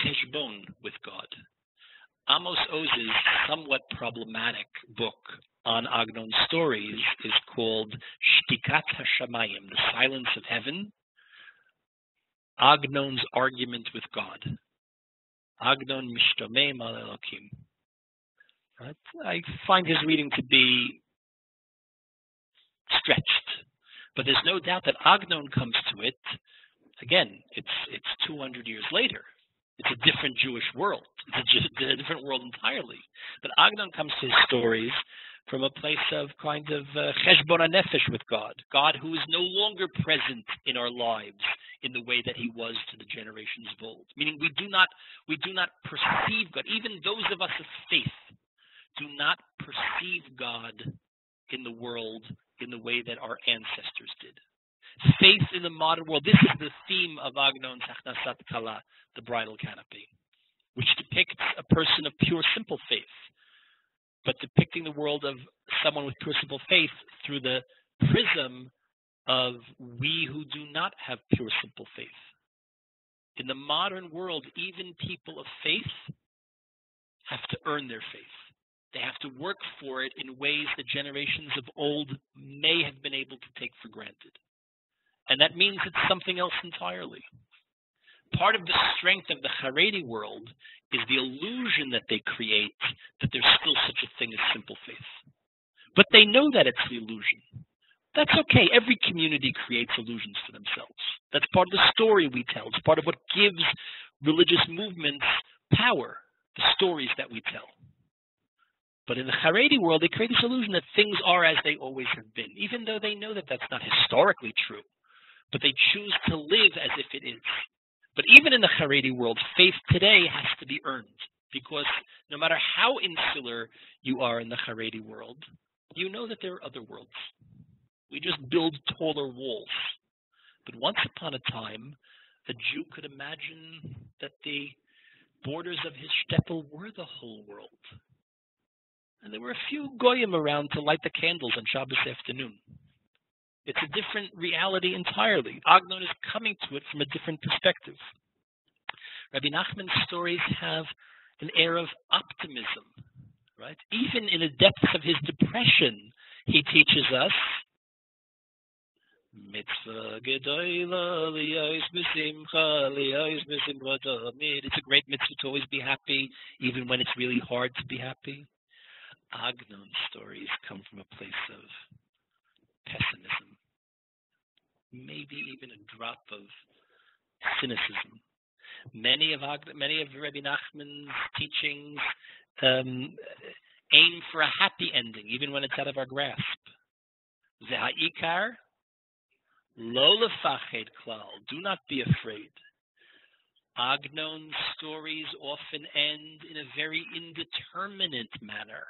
cheshbon with God. Amos Oz's somewhat problematic book on Agnon's stories is called Shtikat HaShamayim, the Silence of Heaven, Agnon's Argument with God. Agnon Mishtomem al Elokim. Right? I find his reading to be stretched, but there's no doubt that Agnon comes to it. Again, it's 200 years later. It's a different Jewish world. It's a different world entirely. But Agnon comes to his stories from a place of kind of cheshbon hanefesh with God, God who is no longer present in our lives in the way that he was to the generations of old. Meaning we do not perceive God. Even those of us of faith do not perceive God in the world in the way that our ancestors did. Faith in the modern world. This is the theme of Agnon's Achnasat Kala, the bridal canopy, which depicts a person of pure, simple faith, but depicting the world of someone with pure, simple faith through the prism of we who do not have pure, simple faith. In the modern world, even people of faith have to earn their faith. They have to work for it in ways that generations of old may have been able to take for granted. And that means it's something else entirely. Part of the strength of the Haredi world is the illusion that they create that there's still such a thing as simple faith. But they know that it's the illusion. That's okay. Every community creates illusions for themselves. That's part of the story we tell. It's part of what gives religious movements power, the stories that we tell. But in the Haredi world, they create this illusion that things are as they always have been, even though they know that that's not historically true. But they choose to live as if it is. But even in the Haredi world, faith today has to be earned, because no matter how insular you are in the Haredi world, you know that there are other worlds. We just build taller walls. But once upon a time, a Jew could imagine that the borders of his shtetl were the whole world. And there were a few goyim around to light the candles on Shabbos afternoon. It's a different reality entirely. Agnon is coming to it from a different perspective. Rabbi Nachman's stories have an air of optimism, right? Even in the depths of his depression, he teaches us mitzvah gedola liyos b'simcha liyos b'simcha tamid. It's a great mitzvah to always be happy, even when it's really hard to be happy. Agnon's stories come from a place of pessimism, maybe even a drop of cynicism. Many of Rebbe Nachman's teachings aim for a happy ending, even when it's out of our grasp. Zeha'ikar lo lefached klal. Do not be afraid. Agnon's stories often end in a very indeterminate manner.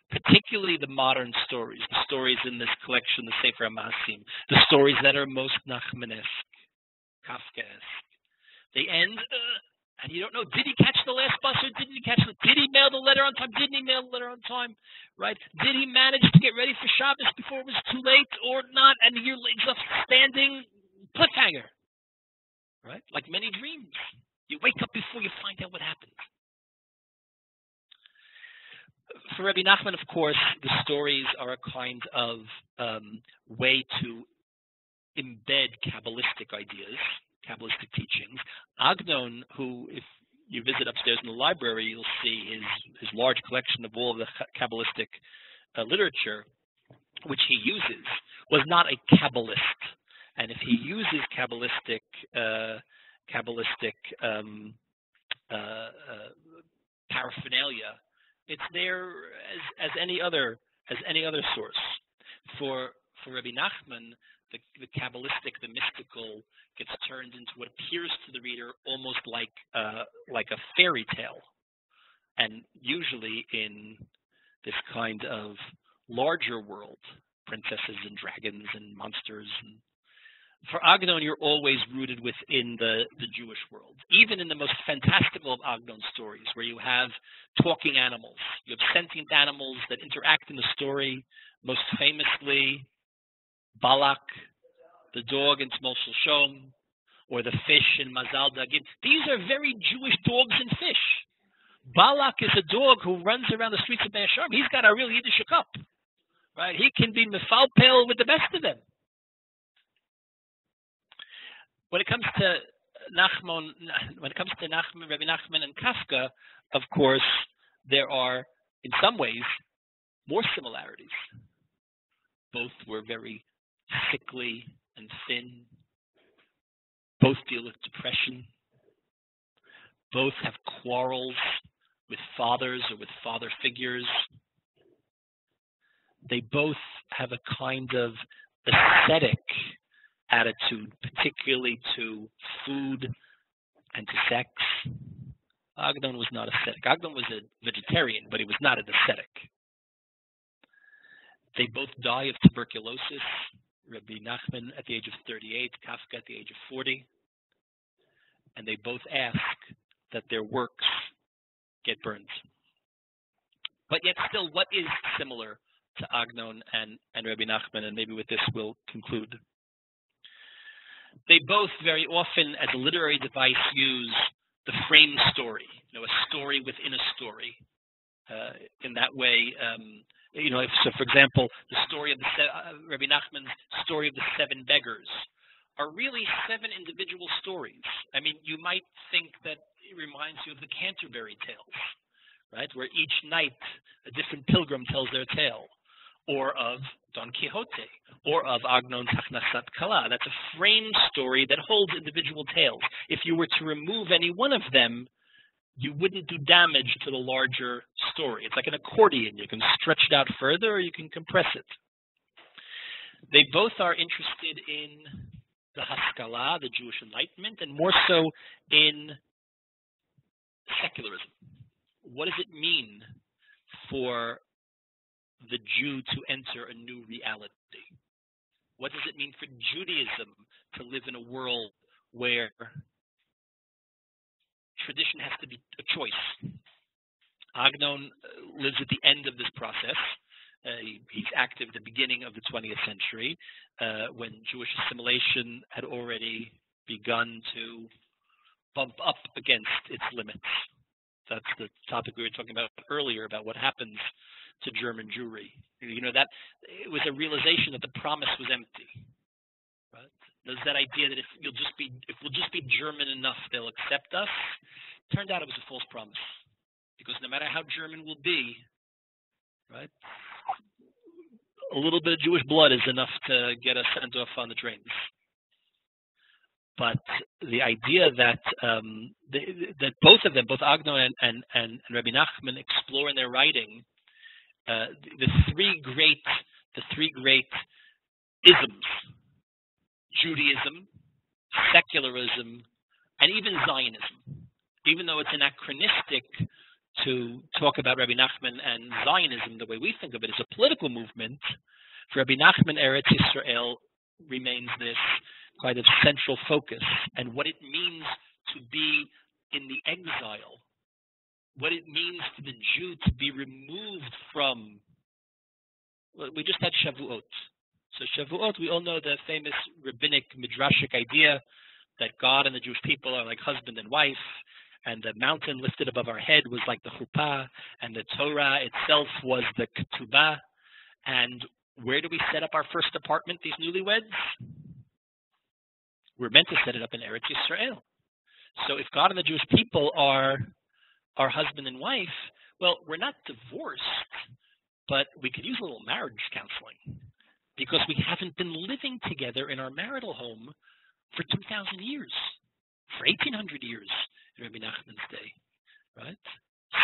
Particularly the modern stories, the stories in this collection, the Sefer HaMaasim, the stories that are most Nachmanesque, Kafkaesque. They end, and you don't know, did he catch the last bus or didn't he catch it? Did he mail the letter on time? Didn't he mail the letter on time? Right? Did he manage to get ready for Shabbos before it was too late or not? And you're just standing cliffhanger, right? Like many dreams. You wake up before you find out what happened. For Rebbe Nachman, of course, the stories are a kind of way to embed Kabbalistic ideas, Kabbalistic teachings. Agnon, who, if you visit upstairs in the library, you'll see his large collection of all of the Kabbalistic literature, which he uses, was not a Kabbalist. And if he uses Kabbalistic paraphernalia, it's there as any other source. For Rebbe Nachman, the Kabbalistic, the mystical, gets turned into what appears to the reader almost like a fairy tale, and usually in this kind of larger world, princesses and dragons and monsters. And for Agnon, you're always rooted within the Jewish world, even in the most fantastical of Agnon stories, where you have talking animals, you have sentient animals that interact in the story. Most famously, Balak, the dog in Tmol Shom, or the fish in Mazal Dagim. These are very Jewish dogs and fish. Balak is a dog who runs around the streets of Beit Agnon. He's got a real Yiddish cup, right? He can be mefalpel with the best of them. When it comes to Rebbe Nachman and Kafka, of course, there are, in some ways, more similarities. Both were very sickly and thin. Both deal with depression. Both have quarrels with fathers or with father figures. They both have a kind of ascetic attitude, particularly to food and to sex. Agnon was not ascetic. Agnon was a vegetarian, but he was not an ascetic. They both die of tuberculosis. Rebbe Nachman at the age of 38, Kafka at the age of 40. And they both ask that their works get burned. But yet still, what is similar to Agnon and Rebbe Nachman? And maybe with this we'll conclude. They both very often, as a literary device, use the frame story, a story within a story. In that way, so for example, the story of Rebbe Nachman's story of the Seven Beggars are really seven individual stories. I mean, you might think that it reminds you of the Canterbury Tales, right, where each night a different pilgrim tells their tale, or of Don Quixote, or of Agnon's Hachnasat Kala. That's a frame story that holds individual tales. If you were to remove any one of them, you wouldn't do damage to the larger story. It's like an accordion. You can stretch it out further or you can compress it. They both are interested in the Haskalah, the Jewish Enlightenment, and more so in secularism. What does it mean for the Jew to enter a new reality? What does it mean for Judaism to live in a world where tradition has to be a choice? Agnon lives at the end of this process. He's active at the beginning of the 20th century, when Jewish assimilation had already begun to bump up against its limits. That's the topic we were talking about earlier, about what happens to German Jewry. That it was a realization that the promise was empty. Right? There's that idea that if we'll just be German enough, they'll accept us. Turned out it was a false promise, because no matter how German we'll be, right, a little bit of Jewish blood is enough to get us sent off on the trains. But the idea that that both of them, both Agnon and Rebbe Nachman, explore in their writing the three great isms: Judaism, secularism, and even Zionism. Even though it's anachronistic to talk about Rebbe Nachman and Zionism the way we think of it as a political movement, for Rebbe Nachman, Eretz Yisrael remains this kind of central focus, and what it means to be in the exile, what it means for the Jew to be removed from. Well, we just had Shavuot. So Shavuot, we all know the famous rabbinic midrashic idea that God and the Jewish people are like husband and wife, and the mountain lifted above our head was like the chuppah, and the Torah itself was the ketubah. And where do we set up our first apartment, these newlyweds? We're meant to set it up in Eretz Yisrael. So if God and the Jewish people are husband and wife, well, we're not divorced, but we could use a little marriage counseling because we haven't been living together in our marital home for 2,000 years, for 1,800 years in Rebbe Nachman's day, right?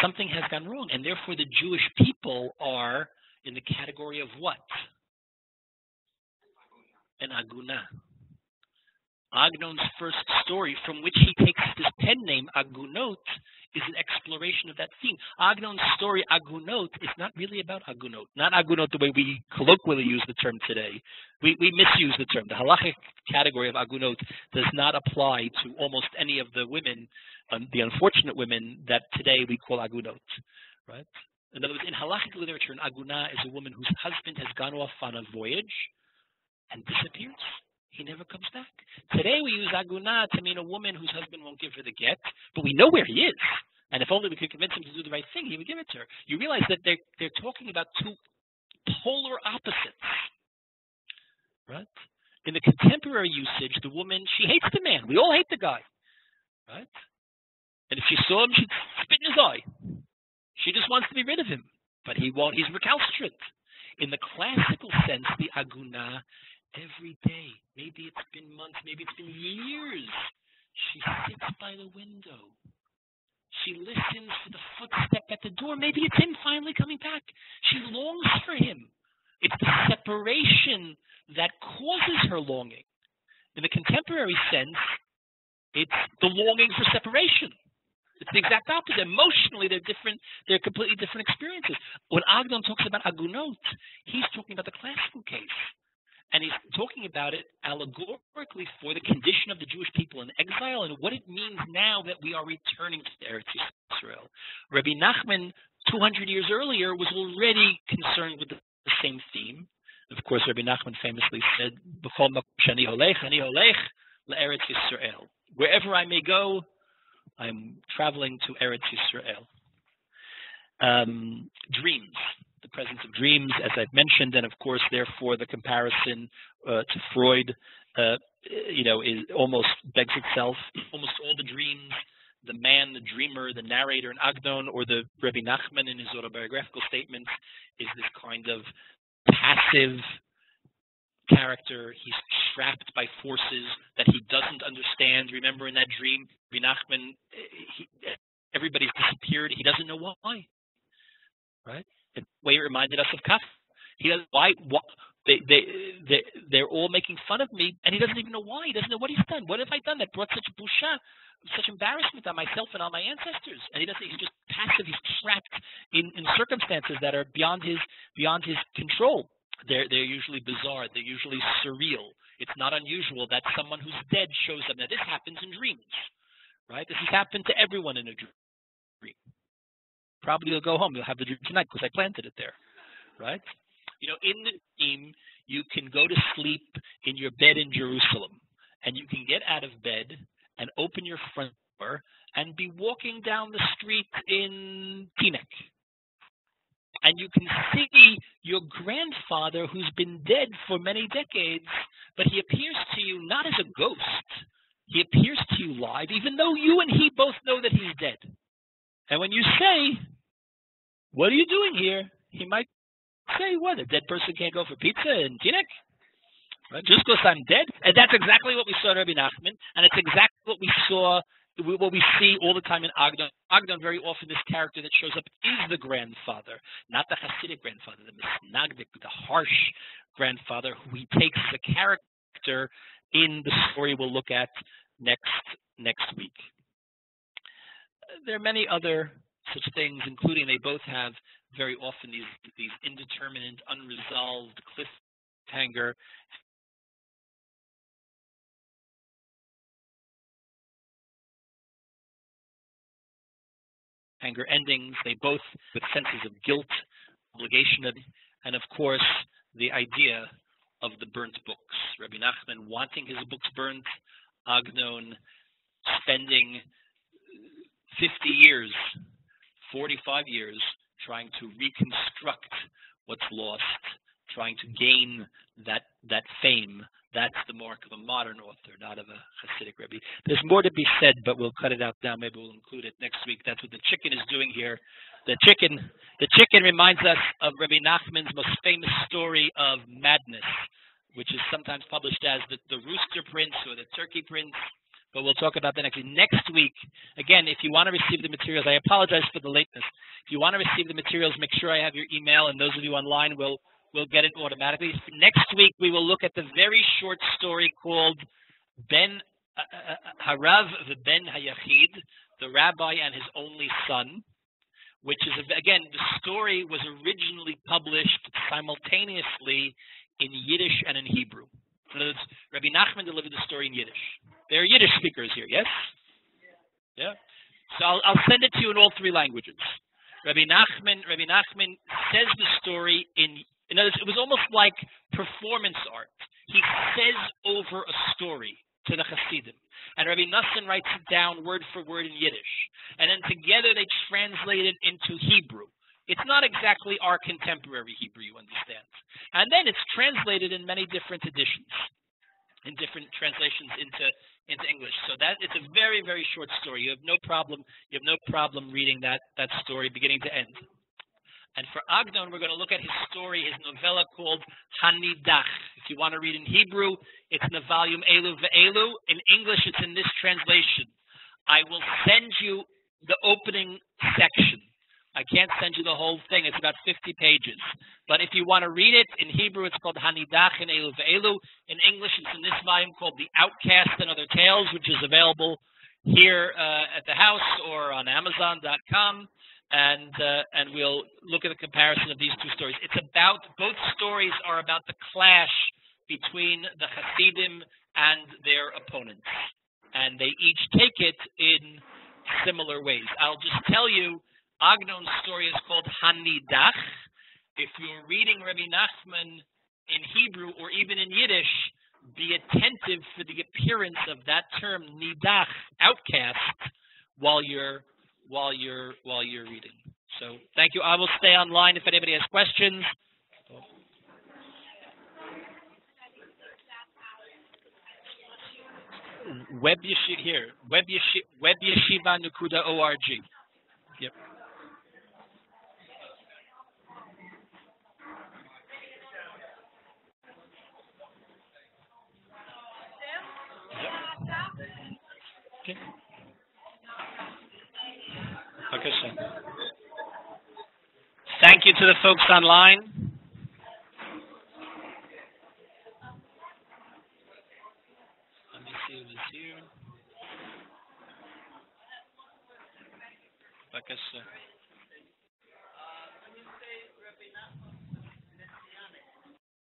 Something has gone wrong, and therefore the Jewish people are in the category of what? An aguna. Agnon's first story, from which he takes his pen name, Agunot, is an exploration of that theme. Agnon's story, Agunot, is not really about Agunot. Not Agunot the way we colloquially use the term today. We misuse the term. The halachic category of Agunot does not apply to almost any of the women, the unfortunate women that today we call Agunot. Right? In other words, in halachic literature, an Aguna is a woman whose husband has gone off on a voyage and disappears. He never comes back. Today we use aguna to mean a woman whose husband won't give her the get, but we know where he is. And if only we could convince him to do the right thing, he would give it to her. You realize that they're talking about two polar opposites, right? In the contemporary usage, the woman, she hates the man. We all hate the guy, right? And if she saw him, she'd spit in his eye. She just wants to be rid of him, but he won't. He's recalcitrant. In the classical sense, the aguna, every day, maybe it's been months, maybe it's been years, she sits by the window. She listens for the footstep at the door. Maybe it's him finally coming back. She longs for him. It's the separation that causes her longing. In the contemporary sense, it's the longing for separation. It's the exact opposite. Emotionally, they're different. They're completely different experiences. When Agnon talks about agunot, he's talking about the classical case. And he's talking about it allegorically for the condition of the Jewish people in exile and what it means now that we are returning to Eretz Yisrael. Rebbe Nachman, 200 years earlier, was already concerned with the same theme. Of course, Rebbe Nachman famously said, "B'chol makom shani holech, ani holech le'Eretz Yisrael." Wherever I may go, I'm traveling to Eretz Yisrael. Dreams. The presence of dreams, as I've mentioned, and of course, therefore, the comparison to Freud, is almost begs itself. Almost all the dreams, the man, the dreamer, the narrator in Agnon, or the Rebbe Nachman in his autobiographical statements, is this kind of passive character. He's trapped by forces that he doesn't understand. Remember, in that dream, Rebbe Nachman, everybody's disappeared. He doesn't know why. Right? The way it reminded us of Kafka. He doesn't why they're all making fun of me, and he doesn't even know why. He doesn't know what he's done. What have I done that brought such busha, such embarrassment on myself and on my ancestors? And he doesn't. He's just passive. He's trapped in circumstances that are beyond his control. They're usually bizarre. They're usually surreal. It's not unusual that someone who's dead shows up. Now this happens in dreams, right? This has happened to everyone in a dream. Probably you'll go home. You'll have the dream tonight because I planted it there, right? In the dream, you can go to sleep in your bed in Jerusalem, and you can get out of bed and open your front door and be walking down the street in Teaneck. And you can see your grandfather who's been dead for many decades, but he appears to you not as a ghost. He appears to you live, even though you and he both know that he's dead. And when you say, "What are you doing here?" he might say, "What? A dead person can't go for pizza in Teaneck? Right? Just because I'm dead?" And that's exactly what we saw in Rebbe Nachman, and it's exactly what we see all the time in Agnon. Agnon, very often, this character that shows up is the grandfather, not the hasidic grandfather, the misnagdik, the harsh grandfather who he takes as a character in the story we'll look at next week. There are many other such things, including they both have very often these indeterminate, unresolved cliffhanger endings. They both with senses of guilt, obligation, and of course the idea of the burnt books. Rebbe Nachman wanting his books burnt, Agnon spending 50 years, 45 years, trying to reconstruct what's lost, trying to gain that fame. That's the mark of a modern author, not of a hasidic Rebbe. There's more to be said, but we'll cut it out now. Maybe we'll include it next week. That's what the chicken is doing here. The chicken reminds us of Rebbe Nachman's most famous story of madness, which is sometimes published as the Rooster Prince or the Turkey Prince. But we'll talk about that next week. Again, if you want to receive the materials, I apologize for the lateness. If you want to receive the materials, make sure I have your email, and those of you online will get it automatically. Next week, we will look at the very short story called Ben Harav v'Ben Hayachid, the rabbi and his only son, which is, again, the story was originally published simultaneously in Yiddish and in Hebrew. In other words, Rabbi Nachman delivered the story in Yiddish. There are Yiddish speakers here, yes? Yeah? So I'll send it to you in all three languages. Rabbi Nachman says the story in other words, it was almost like performance art. He says over a story to the Hasidim. And Rabbi Nassim writes it down word for word in Yiddish. And then together they translate it into Hebrew. It's not exactly our contemporary Hebrew, you understand. And then it's translated in many different editions, in different translations into English. So that it's a very, very short story. You have no problem reading that story beginning to end. And for Agnon, we're going to look at his story, his novella called Hanidach. If you want to read in Hebrew, it's in the volume Elu Ve'elu. In English, it's in this translation. I will send you the opening section. I can't send you the whole thing. It's about 50 pages. But if you want to read it, in Hebrew, it's called Hanidach in Elu Ve'elu. In English, it's in this volume called The Outcast and Other Tales, which is available here at the house or on Amazon.com. And we'll look at a comparison of these two stories. Both stories are about the clash between the Hasidim and their opponents. And they each take it in similar ways. I'll just tell you, Agnon's story is called Hanidach. If you're reading Rebbe Nachman in Hebrew or even in Yiddish, be attentive for the appearance of that term, Nidach, outcast, while you're reading. So thank you. I will stay online if anybody has questions. Web yeshiva.org. Yep. Okay. Okay, sir. Thank you to the folks online. Let me see who's here. Okay, sir.